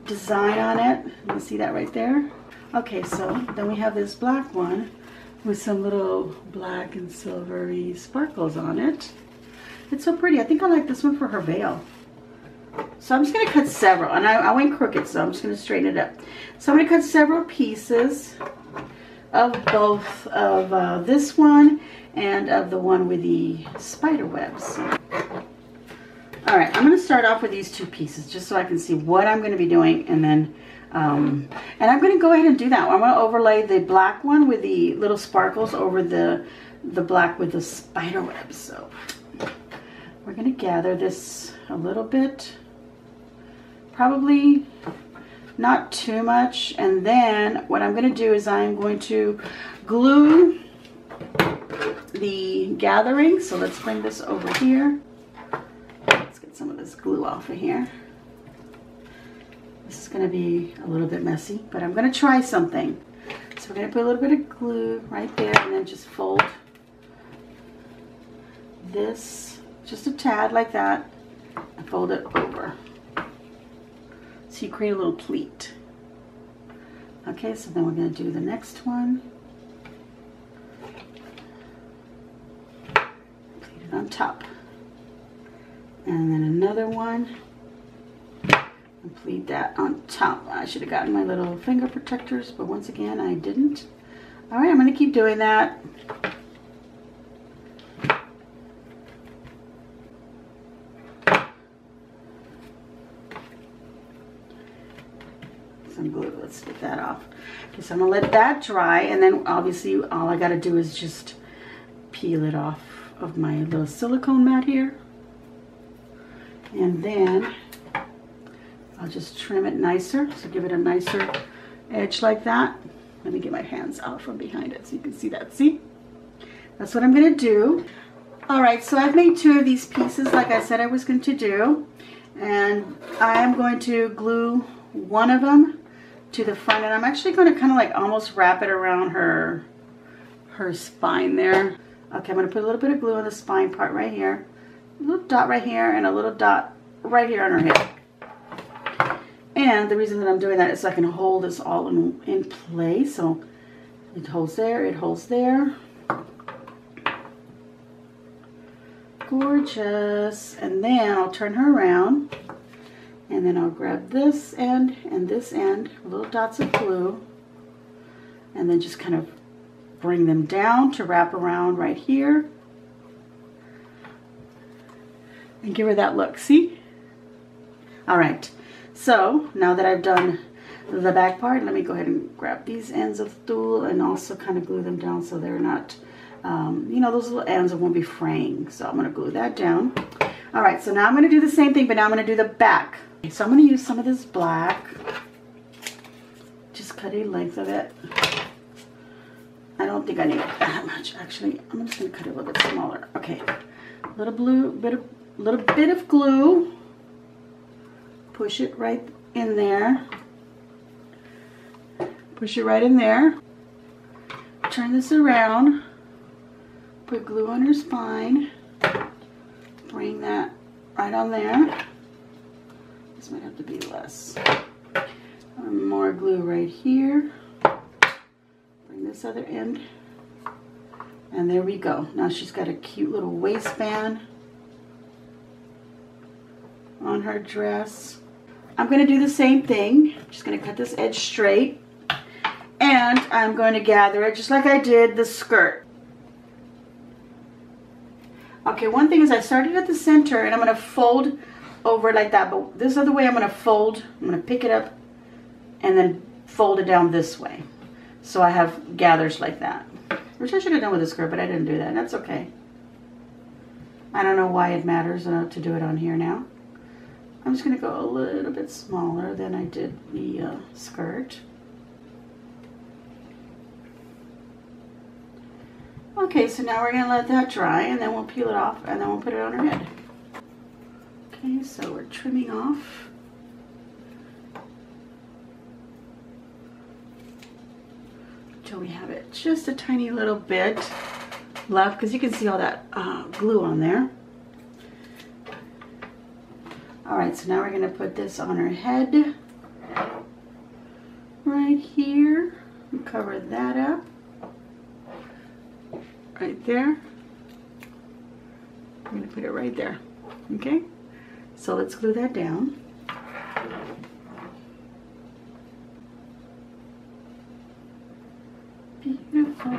design on it. You can see that right there. Okay, so then we have this black one with some little black and silvery sparkles on it. It's so pretty. I think I like this one for her veil. So I'm just going to cut several, and I went crooked, so I'm just going to straighten it up. So I'm going to cut several pieces of both of this one and of the one with the spider webs. All right, I'm going to start off with these two pieces just so I can see what I'm going to be doing, and then and I'm going to go ahead and do that. I'm going to overlay the black one with the little sparkles over the black with the spider web. So we're going to gather this a little bit, probably not too much, and then what I'm going to do is I'm going to glue the gathering. So let's bring this over here. Let's get some of this glue off of here. This is going to be a little bit messy, but I'm going to try something. So we're going to put a little bit of glue right there, and then just fold this just a tad like that, and fold it over. So you create a little pleat. Okay, so then we're going to do the next one. Pleat it on top. And then another one. And pleat that on top. I should have gotten my little finger protectors, but once again, I didn't. All right, I'm going to keep doing that. Some glue. Let's get that off. Okay, so I'm going to let that dry, and then obviously all I got to do is just peel it off of my little silicone mat here. And then I'll just trim it nicer, so give it a nicer edge like that. Let me get my hands out from behind it so you can see that. See? That's what I'm going to do. All right, so I've made two of these pieces like I said I was going to do. And I am going to glue one of them to the front, and I'm actually going to kind of like almost wrap it around her spine there. Okay, I'm going to put a little bit of glue on the spine part right here. A little dot right here and a little dot right here on her head. And the reason that I'm doing that is so I can hold this all in place. So it holds there, it holds there. Gorgeous. And then I'll turn her around. And then I'll grab this end and this end, little dots of glue. And then just kind of bring them down to wrap around right here. And give her that look, see? All right. So now that I've done the back part, let me go ahead and grab these ends of tulle and also kind of glue them down so they're not, you know, those little ends that won't be fraying. So I'm going to glue that down. All right, so now I'm going to do the same thing, but now I'm going to do the back. So I'm going to use some of this black. Just cut a length of it. I don't think I need that much, actually. I'm just going to cut it a little bit smaller. Okay, little bit of glue. Push it right in there. Push it right in there. Turn this around. Put glue on her spine. Bring that right on there. This might have to be less. More glue right here. Bring this other end. And there we go. Now she's got a cute little waistband on her dress. I'm going to do the same thing. Just going to cut this edge straight. And I'm going to gather it just like I did the skirt. Okay, one thing is I started at the center and I'm going to fold over like that. But this other way I'm going to fold. I'm going to pick it up and then fold it down this way. So I have gathers like that. Which I should have done with the skirt, but I didn't do that. That's okay. I don't know why it matters to do it on here now. I'm just going to go a little bit smaller than I did the skirt. Okay, so now we're going to let that dry, and then we'll peel it off, and then we'll put it on her head. Okay, so we're trimming off. Until we have it just a tiny little bit left, because you can see all that glue on there. Alright, so now we're going to put this on her head right here and cover that up right there. I'm going to put it right there. Okay, so let's glue that down. Beautiful.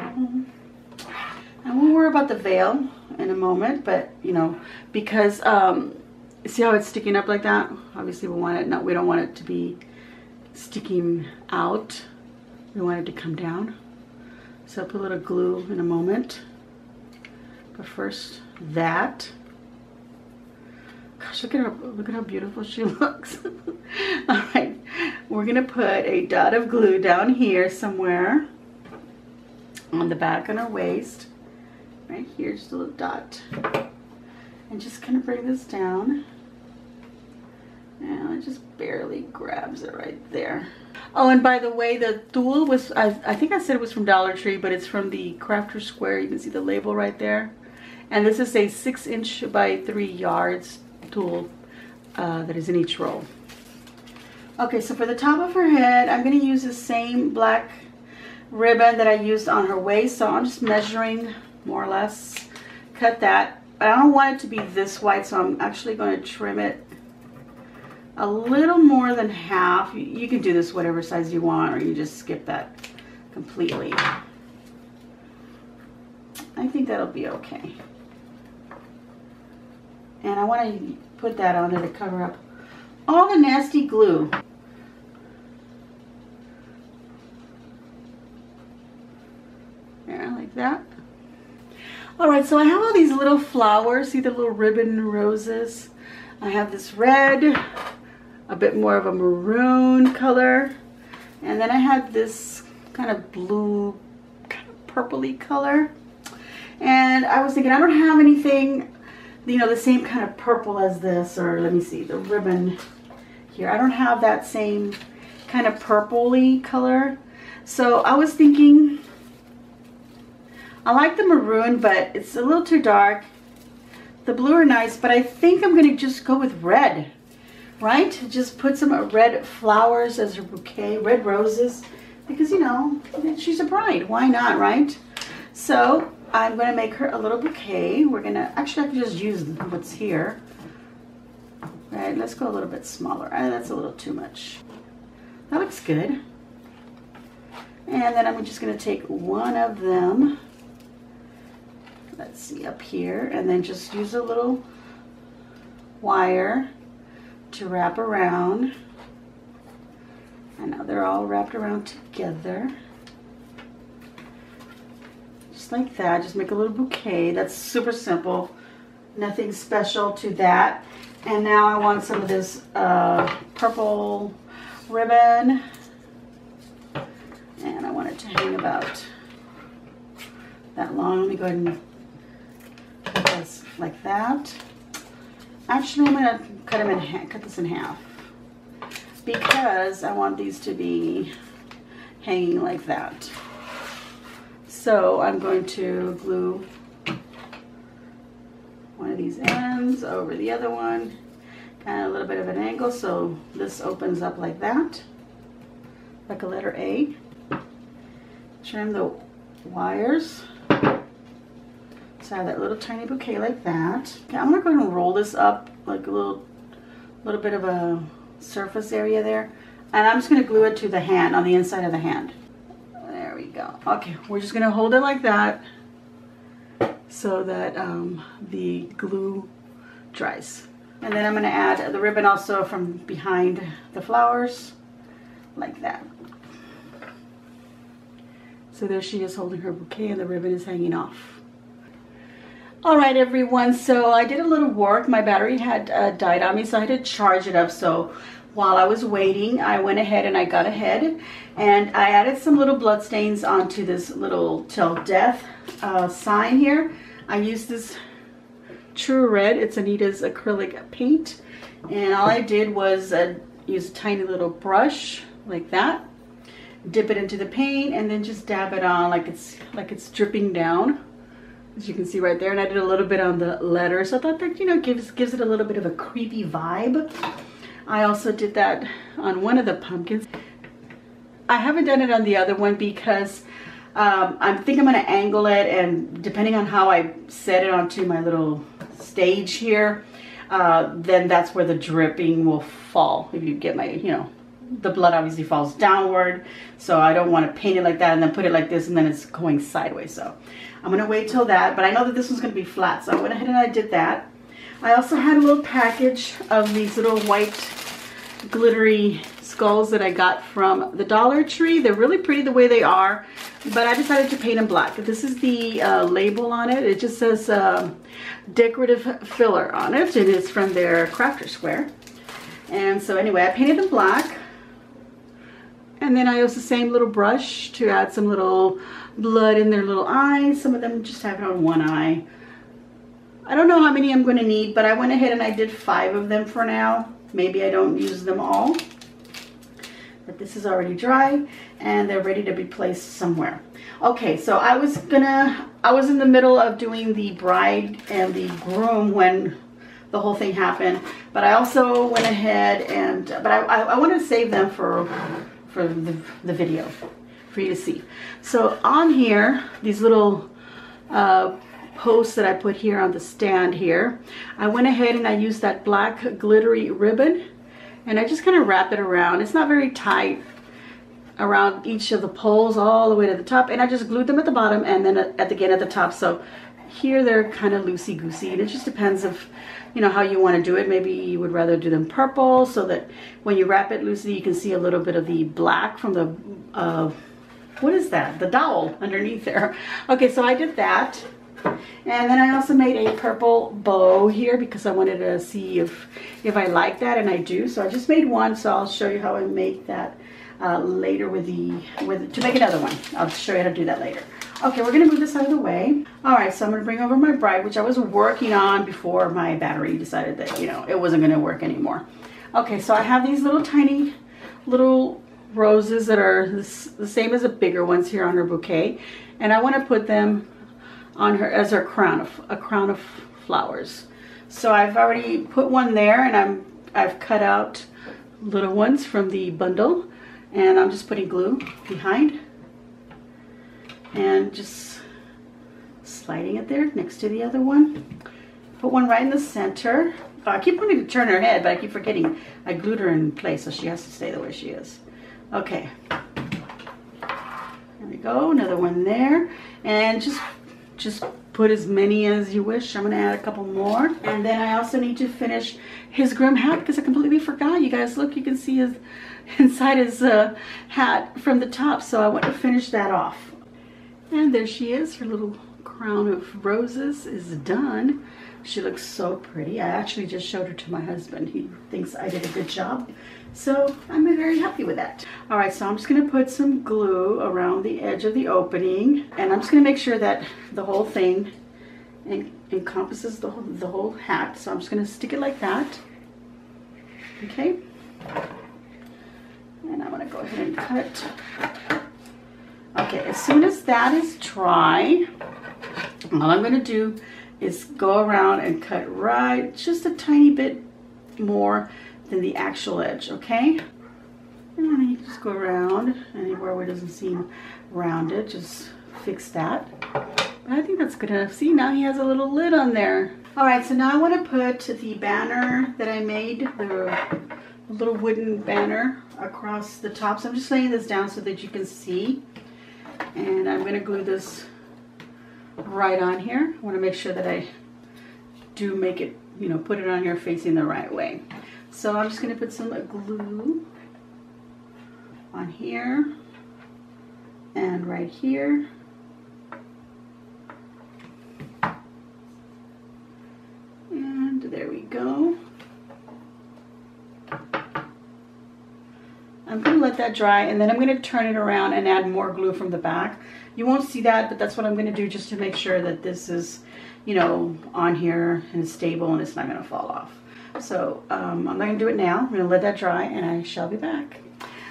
I won't worry about the veil. in a moment, but you know, because see how it's sticking up like that? Obviously we want it not, we don't want it to be sticking out. We want it to come down. So I'll put a little glue in a moment. But first that. Gosh, look at how beautiful she looks. All right, we're gonna put a dot of glue down here somewhere on the back of her waist. Right here, just a little dot. And just kind of bring this down. And it just barely grabs it right there. Oh, and by the way, the tool was, I think I said it was from Dollar Tree, but it's from the Crafter Square. You can see the label right there. And this is a 6" by 3 yards tool that is in each roll. Okay, so for the top of her head, I'm going to use the same black ribbon that I used on her waist. So I'm just measuring more or less, cut that. But I don't want it to be this wide, so I'm actually going to trim it a little more than half. You can do this whatever size you want, or you just skip that completely. I think that'll be okay. And I want to put that on there to cover up all the nasty glue. Yeah, like that. Alright, so I have all these little flowers. See the little ribbon roses? I have this red, a bit more of a maroon color, and then I have this kind of blue, kind of purpley color. And I was thinking, I don't have anything, you know, the same kind of purple as this, or let me see, the ribbon here. I don't have that same kind of purpley color. So I was thinking, I like the maroon, but it's a little too dark. The blue are nice, but I think I'm gonna just go with red, right? Just put some red flowers as her bouquet, red roses, because you know, she's a bride, why not, right? So I'm gonna make her a little bouquet. We're gonna, actually I can just use what's here. Right, let's go a little bit smaller. That's a little too much. That looks good. And then I'm just gonna take one of them, let's see, up here, and then just use a little wire to wrap around. And now they're all wrapped around together. Just like that, just make a little bouquet. That's super simple, nothing special to that. And now I want some of this purple ribbon, and I want it to hang about that long. Let me go ahead and put this like that. Actually, I'm gonna cut this in half, because I want these to be hanging like that. So I'm going to glue one of these ends over the other one, and a little bit of an angle, so this opens up like that, like a letter A. Trim the wires, so I have that little tiny bouquet like that. Okay, I'm gonna go ahead and roll this up like a little bit of a surface area there, and I'm just gonna glue it to the hand, on the inside of the hand. There we go. Okay, we're just gonna hold it like that so that the glue dries. And then I'm gonna add the ribbon also from behind the flowers, like that. So there she is holding her bouquet, and the ribbon is hanging off. All right, everyone, so I did a little work. My battery had died on me, so I had to charge it up. So while I was waiting, I went ahead and I got ahead, and I added some little blood stains onto this little Till Death sign here. I used this True Red, it's Anita's acrylic paint, and all I did was use a tiny little brush like that, dip it into the paint, and then just dab it on like it's dripping down, as you can see right there. And I did a little bit on the letter, so I thought that, you know, gives it a little bit of a creepy vibe. I also did that on one of the pumpkins. I haven't done it on the other one because I think I'm going to angle it, and depending on how I set it onto my little stage here, then that's where the dripping will fall, if you get my, you know, the blood obviously falls downward, so I don't want to paint it like that and then put it like this and then it's going sideways. So I'm going to wait till that, but I know that this one's going to be flat, so I went ahead and I did that. I also had a little package of these little white glittery skulls that I got from the Dollar Tree. They're really pretty the way they are, but I decided to paint them black. This is the label on it. It just says decorative filler on it. It is from their Crafter Square. And so anyway, I painted them black. And then I used the same little brush to add some little blood in their little eyes. Some of them just have it on one eye. I don't know how many I'm going to need, but I went ahead and I did 5 of them for now. Maybe I don't use them all. But this is already dry and they're ready to be placed somewhere. Okay, so I was in the middle of doing the bride and the groom when the whole thing happened, but I also went ahead and, but I want to save them for the video for you to see. So on here, these little posts that I put here on the stand here, I went ahead and I used that black glittery ribbon and I just kind of wrap it around. It's not very tight around each of the poles all the way to the top, and I just glued them at the bottom and then at the top. So here they're kind of loosey-goosey, and it just depends if, you know, how you want to do it. Maybe you would rather do them purple so that when you wrap it loosely you can see a little bit of the black from the what is that, the dowel underneath there. Okay, so I did that. And then I also made a purple bow here because I wanted to see if I like that, and I do. So I just made one, so I'll show you how I make that later to make another one. I'll show you how to do that later. Okay, we're gonna move this out of the way. All right, so I'm gonna bring over my bride, which I was working on before my battery decided that, you know, it wasn't gonna work anymore. Okay, so I have these little tiny little roses that are the same as the bigger ones here on her bouquet, and I want to put them on her as a crown of flowers. So I've already put one there, and I've cut out little ones from the bundle, and I'm just putting glue behind and just sliding it there next to the other one. Put one right in the center. I keep wanting to turn her head, but I keep forgetting I glued her in place, so she has to stay the way she is. Okay, there we go, another one there, and just put as many as you wish. I'm gonna add a couple more, and then I also need to finish his groom hat because I completely forgot. You guys, look, you can see his inside his hat from the top, so I want to finish that off. And there she is. Her little crown of roses is done. She looks so pretty. I actually just showed her to my husband. He thinks I did a good job, so I'm very happy with that. All right, so I'm just gonna put some glue around the edge of the opening, and I'm just gonna make sure that the whole thing encompasses the whole hat. So I'm just gonna stick it like that. Okay, and I'm gonna go ahead and cut. Okay, as soon as that is dry, all I'm gonna do is go around and cut right just a tiny bit more than the actual edge, okay? And then you just go around anywhere where it doesn't seem rounded, just fix that. But I think that's good enough. See, now he has a little lid on there. All right, so now I want to put the banner that I made, the little wooden banner across the top. So I'm just laying this down so that you can see. And I'm gonna glue this right on here. I want to make sure that I do make it, you know, put it on here facing the right way. So I'm just going to put some glue on here and right here. And there we go. I'm going to let that dry, and then I'm going to turn it around and add more glue from the back. You won't see that, but that's what I'm going to do just to make sure that this is, you know, on here and stable and it's not going to fall off. So I'm not going to do it now. I'm going to let that dry and I shall be back.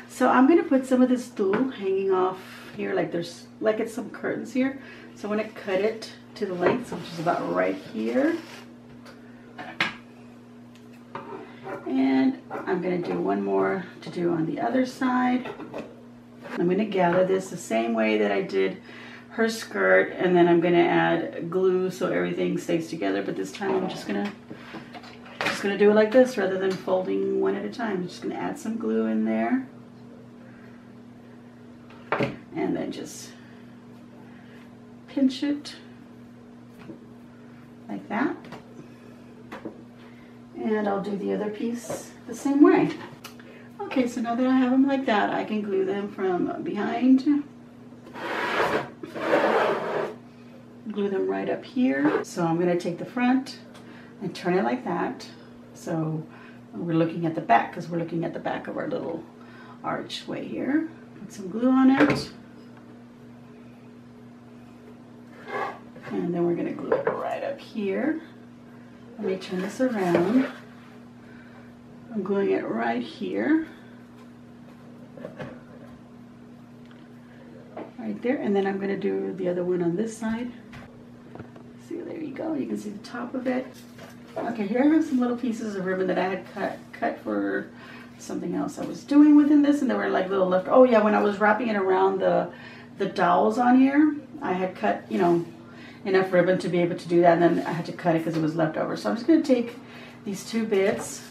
So I'm going to put some of this tulle hanging off here, like it's some curtains here. So I'm going to cut it to the length, which is about right here. And I'm going to do one more to do on the other side. I'm going to gather this the same way that I did her skirt, and then I'm going to add glue so everything stays together. But this time I'm just going to just going to do it like this rather than folding one at a time. I'm just going to add some glue in there. And then just pinch it like that. And I'll do the other piece the same way. Okay, so now that I have them like that, I can glue them from behind. Glue them right up here. So I'm going to take the front and turn it like that. So we're looking at the back, because we're looking at the back of our little archway here. Put some glue on it. And then we're going to glue it right up here. Let me turn this around. I'm gluing it right here. Right there. And then I'm going to do the other one on this side. See, there you go. You can see the top of it. Okay, here I have some little pieces of ribbon that I had cut for something else I was doing within this, and they were like little left. Oh yeah, when I was wrapping it around the dowels on here, I had cut, you know, enough ribbon to be able to do that, and then I had to cut it because it was left over. So I'm just going to take these two bits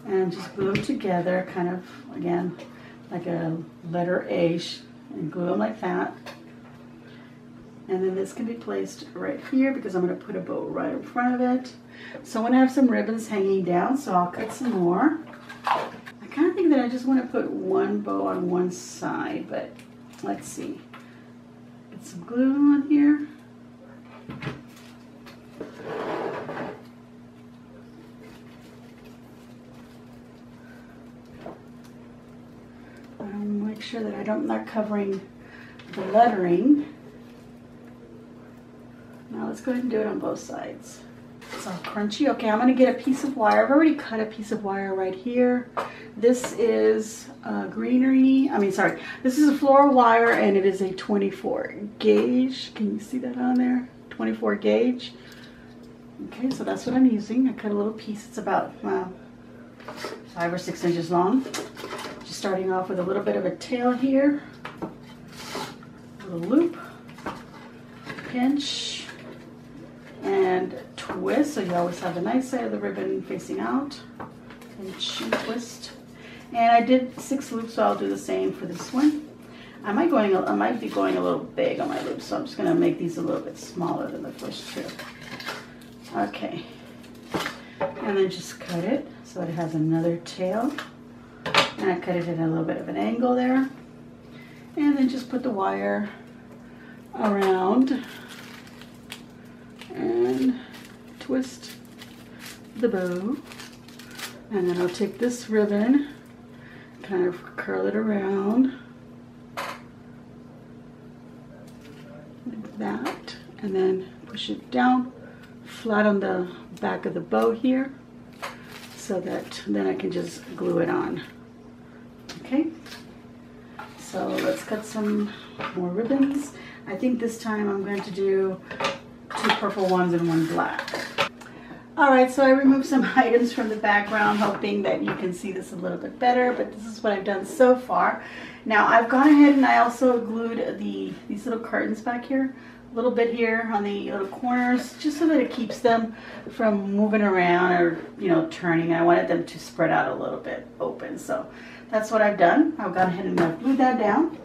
and just glue them together, kind of, again, like a letter A, and glue them like that. And then this can be placed right here because I'm going to put a bow right in front of it. So I want to have some ribbons hanging down, so I'll cut some more. I kind of think that I just want to put one bow on one side, but let's see. Get some glue on here. Make sure that I'm not covering the lettering. Now let's go ahead and do it on both sides. It's all crunchy. Okay, I'm going to get a piece of wire. I've already cut a piece of wire right here. This is this is a floral wire, and it is a 24 gauge. Can you see that on there? 24 gauge. Okay, so that's what I'm using. I cut a little piece. It's about 5 or 6 inches long. Just starting off with a little bit of a tail here. A little loop. Pinch. And twist, so you always have the nice side of the ribbon facing out. Pinch and twist. And I did 6 loops, so I'll do the same for this one. I might be going a little big on my loops, so I'm just going to make these a little bit smaller than the first two. Okay. And then just cut it so it has another tail. And I cut it at a little bit of an angle there. And then just put the wire around and twist the bow. And then I'll take this ribbon, kind of curl it around like that, and then push it down flat on the back of the bow here, so that then I can just glue it on. Okay, so let's cut some more ribbons. I think this time I'm going to do 2 purple ones and 1 black. Alright, so I removed some items from the background, hoping that you can see this a little bit better, but this is what I've done so far. Now I've gone ahead and I also glued these little curtains back here, a little bit here on the little corners, just so that it keeps them from moving around or, you know, turning. I wanted them to spread out a little bit open, so that's what I've done. I've gone ahead and I've glued that down.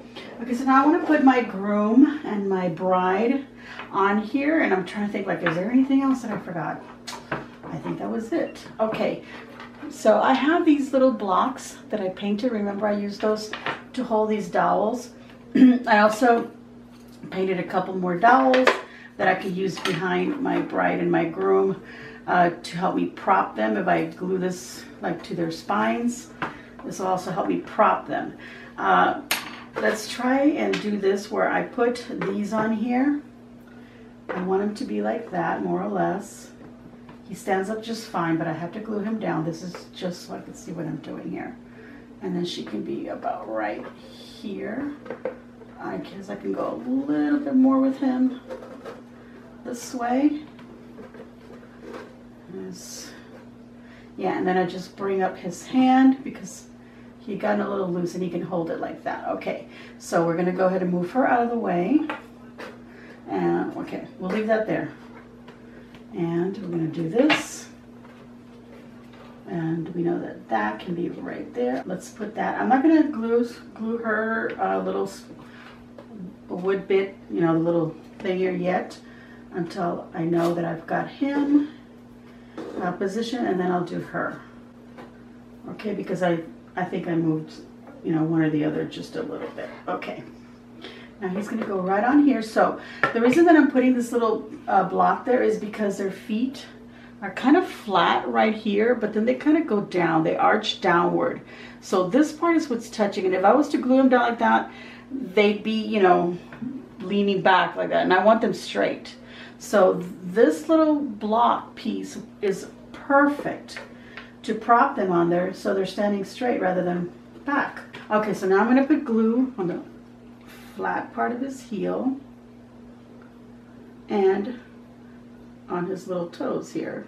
Okay, so now I want to put my groom and my bride on here, and I'm trying to think, like, is there anything else that I forgot? I think that was it. Okay, so I have these little blocks that I painted. Remember, I used those to hold these dowels. I also painted a couple more dowels that I could use behind my bride and my groom to help me prop them if I glue this like to their spines. This will also help me prop them. Let's try and do this where I put these on here. I want him to be like that, more or less. He stands up just fine, but I have to glue him down. This is just so I can see what I'm doing here. And then she can be about right here. I guess I can go a little bit more with him this way. Yeah, and then I just bring up his hand because he got a little loose and he can hold it like that. Okay, so we're going to go ahead and move her out of the way. And okay, we'll leave that there. And we're going to do this. And we know that that can be right there. Let's put that. I'm not going to glue her little wood bit, you know, the little thing here yet, until I know that I've got him positioned, and then I'll do her. Okay, because I think I moved, you know, one or the other just a little bit. Okay. Now he's going to go right on here. So the reason that I'm putting this little block there is because their feet are kind of flat right here, but then they kind of go down. They arch downward. So this part is what's touching. And if I was to glue them down like that, they'd be, you know, leaning back like that. And I want them straight. So this little block piece is perfect to prop them on there so they're standing straight rather than back. Okay, so now I'm going to put glue on the flat part of his heel and on his little toes here.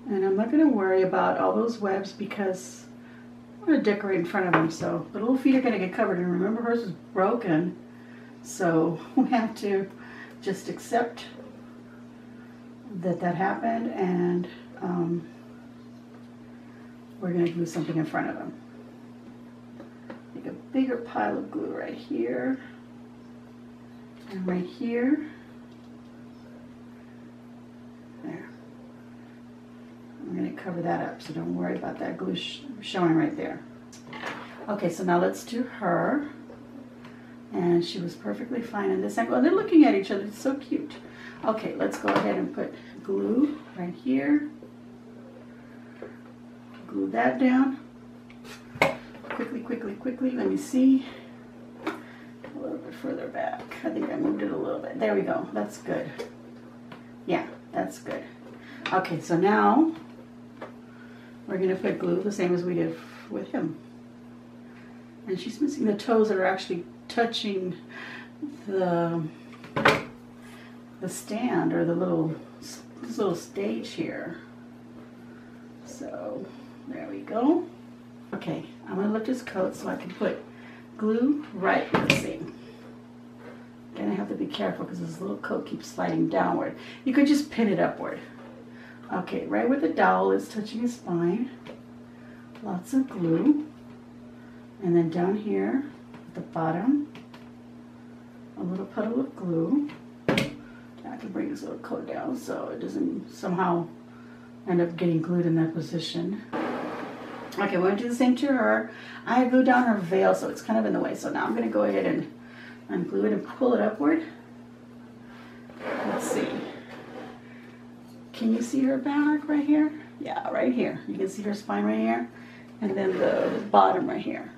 And I'm not going to worry about all those webs because I'm going to decorate in front of him. So the little feet are going to get covered. And remember, hers is broken. So we have to just accept that that happened, and we're going to glue something in front of him. Make a bigger pile of glue right here and right here. There. I'm going to cover that up, so don't worry about that glue showing right there. Okay, so now let's do her. And she was perfectly fine in this angle. And they're looking at each other. It's so cute. Okay, let's go ahead and put glue right here. Glue that down. Quickly, quickly, quickly. Let me see. A little bit further back. I think I moved it a little bit. There we go. That's good. Yeah, that's good. Okay, so now we're going to put glue the same as we did with him. And she's missing the toes that are actually touching the stand, or this little stage here. So there we go. Okay, I'm going to lift his coat so I can put glue right. Let's see. Again, I have to be careful because his little coat keeps sliding downward. You could just pin it upward. Okay, right where the dowel is touching his spine. Lots of glue. And then down here at the bottom, a little puddle of glue. I can bring this little coat down so it doesn't somehow end up getting glued in that position. Okay, we're going to do the same to her. I glued down her veil, so it's kind of in the way. So now I'm going to go ahead and unglue it and pull it upward. Let's see. Can you see her back right here? Yeah, right here. You can see her spine right here. And then the bottom right here.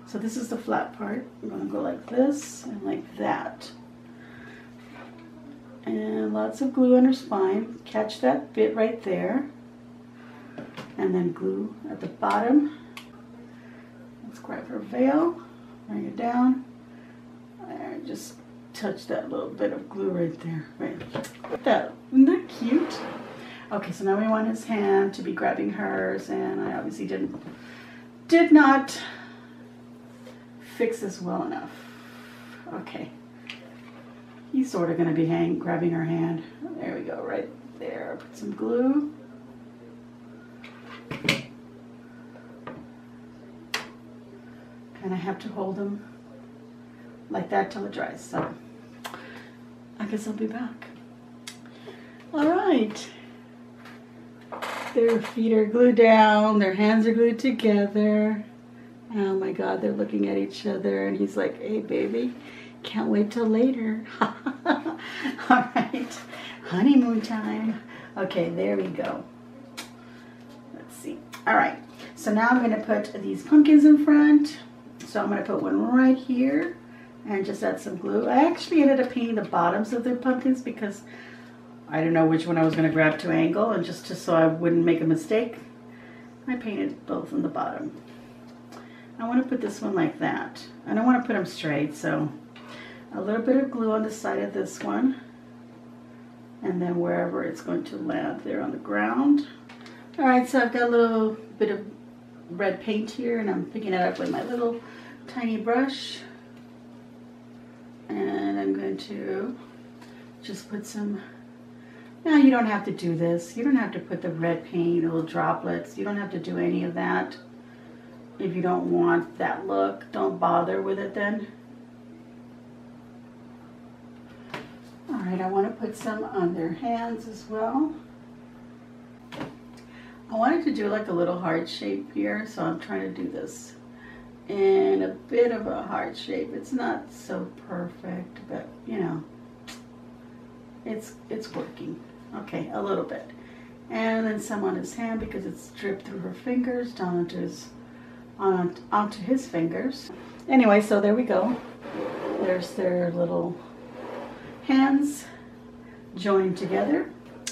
So this is the flat part. I'm going to go like this and like that. And lots of glue on her spine. Catch that bit right there. And then glue at the bottom. Let's grab her veil, bring it down, and just touch that little bit of glue right there. Right. Isn't that cute? Okay, so now we want his hand to be grabbing hers, and I obviously did not fix this well enough. Okay. He's sort of going to be grabbing her hand. There we go, right there. Put some glue. And I have to hold him like that till it dries. So I guess I'll be back. All right. Their feet are glued down. Their hands are glued together. Oh my God, they're looking at each other. And he's like, hey, baby, can't wait till later. All right. Honeymoon time. Okay, there we go. Let's see. All right. So now I'm going to put these pumpkins in front. So I'm going to put one right here and just add some glue. I actually ended up painting the bottoms of the pumpkins because I didn't know which one I was going to grab to angle, and just so I wouldn't make a mistake, I painted both on the bottom. I want to put this one like that. I don't want to put them straight, so a little bit of glue on the side of this one, and then wherever it's going to land there on the ground. All right, so I've got a little bit of red paint here, and I'm picking it up with my little tiny brush, and I'm going to just put some Now you don't have to do this. You don't have to put the red paint, little droplets. You don't have to do any of that. If you don't want that look, don't bother with it then. All right, I want to put some on their hands as well. I wanted to do like a little heart shape here, so I'm trying to do this in a bit of a heart shape. It's not so perfect, but you know, it's working. Okay, a little bit. And then some on his hand because it's dripped through her fingers down onto his fingers. Anyway, so there we go. There's their little hands joined together.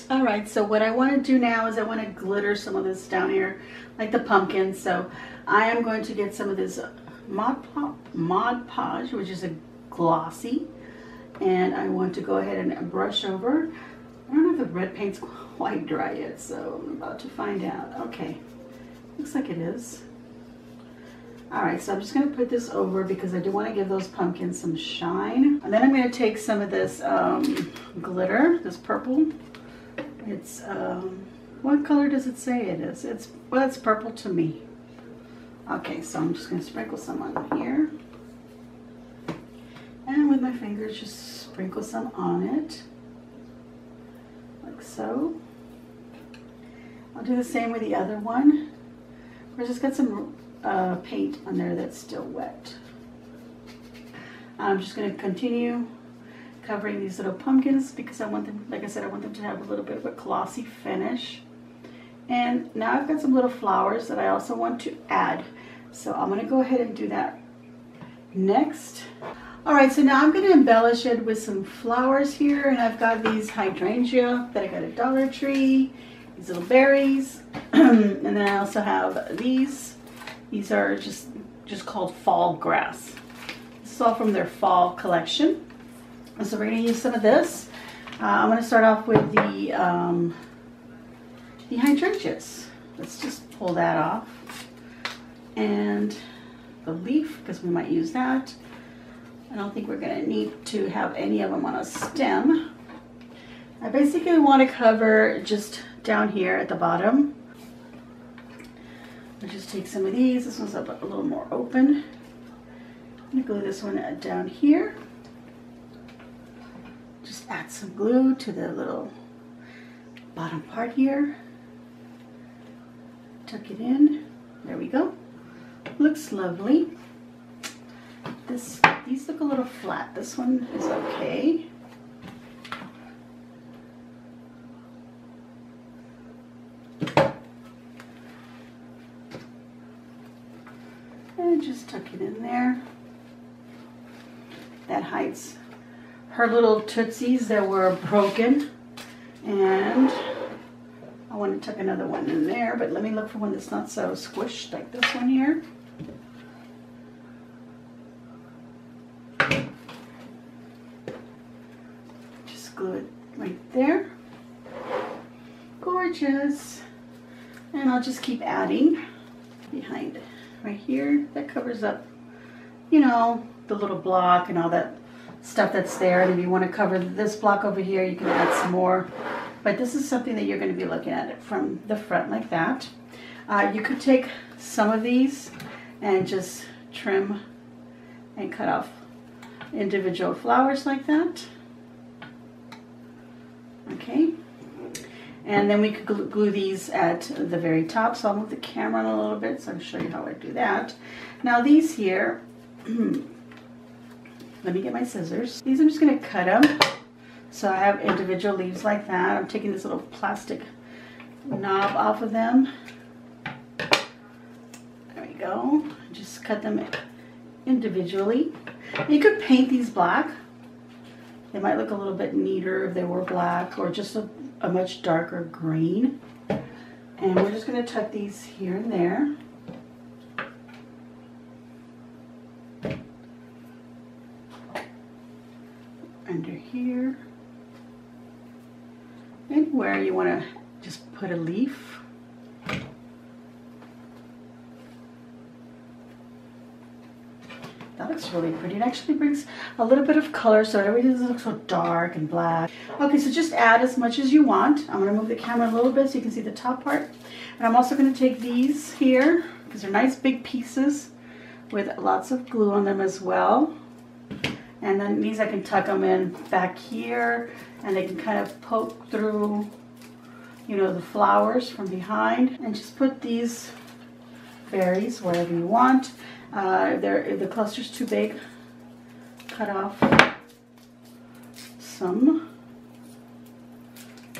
All right, so what I want to do now is I want to glitter some of this down here, like the pumpkin. So I am going to get some of this Mod Podge, which is a glossy, and I want to go ahead and brush over. I don't know if the red paint's quite dry yet, so I'm about to find out. Okay, looks like it is. All right, so I'm just going to put this over because I do want to give those pumpkins some shine. And then I'm going to take some of this glitter, this purple. It's, what color does it say it is? Well, it's purple to me. Okay, so I'm just going to sprinkle some on here. And with my fingers, just sprinkle some on it. Like so. I'll do the same with the other one. We're just got some paint on there that's still wet. I'm just going to continue covering these little pumpkins because I want them, like I said, I want them to have a little bit of a glossy finish. And now I've got some little flowers that I also want to add. So I'm going to go ahead and do that next. All right, so now I'm going to embellish it with some flowers here. And I've got these hydrangea that I got at Dollar Tree, these little berries. And then I also have these. These are just called fall grass. This is all from their fall collection. So we're going to use some of this. I'm going to start off with the hydrangeas. Let's just pull that off. And the leaf, because we might use that. I don't think we're going to need to have any of them on a stem. I basically want to cover just down here at the bottom. I'll just take some of these. This one's a little more open. I'm going to glue this one down here. Just add some glue to the little bottom part here. Tuck it in. There we go. Looks lovely. These look a little flat. This one is okay. And just tuck it in there. That hides her little tootsies that were broken. And I want to tuck another one in there, but let me look for one that's not so squished like this one here. Just glue it right there. Gorgeous. And I'll just keep adding behind it right here. That covers up, you know, the little block and all that stuff that's there. And if you want to cover this block over here, you can add some more. But this is something that you're going to be looking at it from the front like that. You could take some of these and just trim and cut off individual flowers like that. Okay. And then we could glue these at the very top. So I'll move the camera on a little bit so I can show you how I do that. Now these here, let me get my scissors. These I'm just going to cut them. So I have individual leaves like that. I'm taking this little plastic knob off of them. There we go. Just cut them individually. You could paint these black. They might look a little bit neater if they were black, or just a much darker green. And we're just going to tuck these here and there. Under here. Anywhere you want to just put a leaf. That looks really pretty. It actually brings a little bit of color so everything doesn't look so dark and black. Okay, so just add as much as you want. I'm going to move the camera a little bit so you can see the top part. And I'm also going to take these here because they're nice big pieces with lots of glue on them as well. And then these I can tuck them in back here and they can kind of poke through, you know, the flowers from behind. And just put these berries wherever you want. If the cluster's too big, cut off some.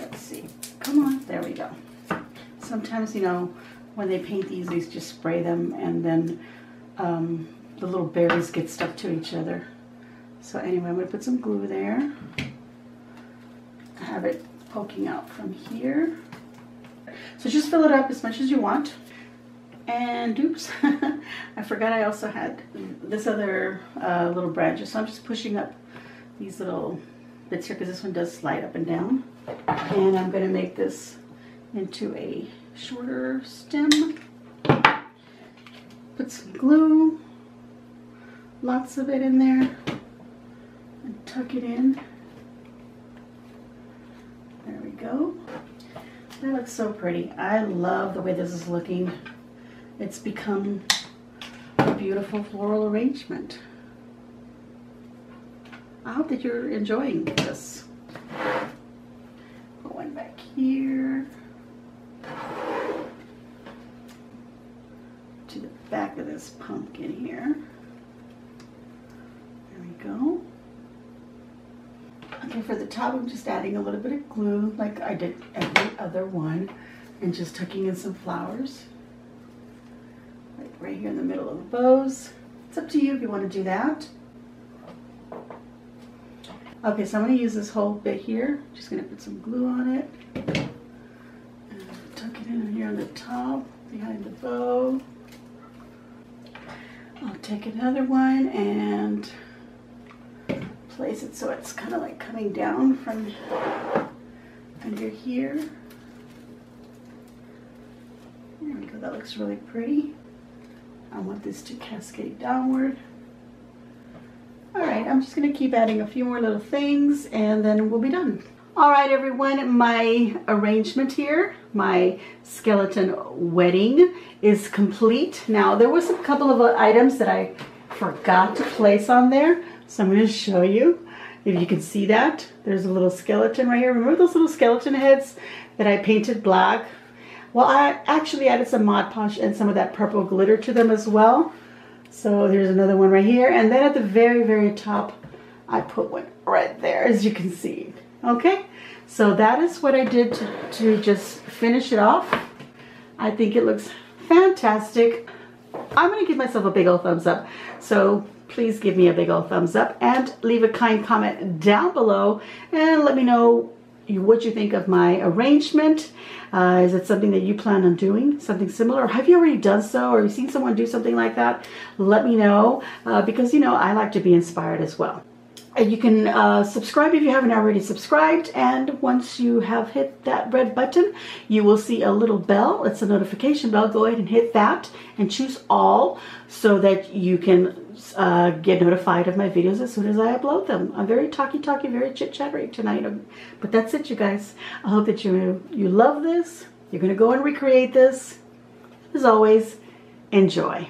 Let's see. Come on, there we go. Sometimes, you know, when they paint these, they just spray them and then the little berries get stuck to each other. So anyway, I'm going to put some glue there. Have it poking out from here. So just fill it up as much as you want. And oops, I forgot I also had this other little branches. So I'm just pushing up these little bits here because this one does slide up and down. And I'm going to make this into a shorter stem. Put some glue, lots of it in there, and tuck it in. There we go. That looks so pretty. I love the way this is looking. It's become a beautiful floral arrangement. I hope that you're enjoying this. Put one back here. To the back of this pumpkin here. There we go. Okay, for the top I'm just adding a little bit of glue like I did every other one and just tucking in some flowers. Like right here in the middle of the bows. It's up to you if you want to do that. Okay, so I'm going to use this whole bit here. Just going to put some glue on it. And tuck it in here on the top, behind the bow. I'll take another one and place it so it's kind of like coming down from under here. There we go, that looks really pretty. I want this to cascade downward. Alright, I'm just going to keep adding a few more little things and then we'll be done. Alright everyone, my arrangement here, my skeleton wedding is complete. Now there was a couple of items that I forgot to place on there, so I'm going to show you. If you can see that, there's a little skeleton right here. Remember those little skeleton heads that I painted black? Well, I actually added some Mod Podge and some of that purple glitter to them as well. So here's another one right here. And then at the very, very top, I put one right there, as you can see. Okay, so that is what I did to just finish it off. I think it looks fantastic. I'm going to give myself a big old thumbs up. So please give me a big old thumbs up and leave a kind comment down below and let me know what you think of my arrangement. Is it something that you plan on doing? Something similar? Or have you already done so? Or have you seen someone do something like that? Let me know because, you know, I like to be inspired as well. And you can subscribe if you haven't already subscribed. And once you have hit that red button, you will see a little bell. It's a notification bell. Go ahead and hit that and choose all so that you can get notified of my videos as soon as I upload them. I'm very talky, very chit-chattery tonight. But that's it, you guys. I hope that you love this. You're going to go and recreate this. As always, enjoy.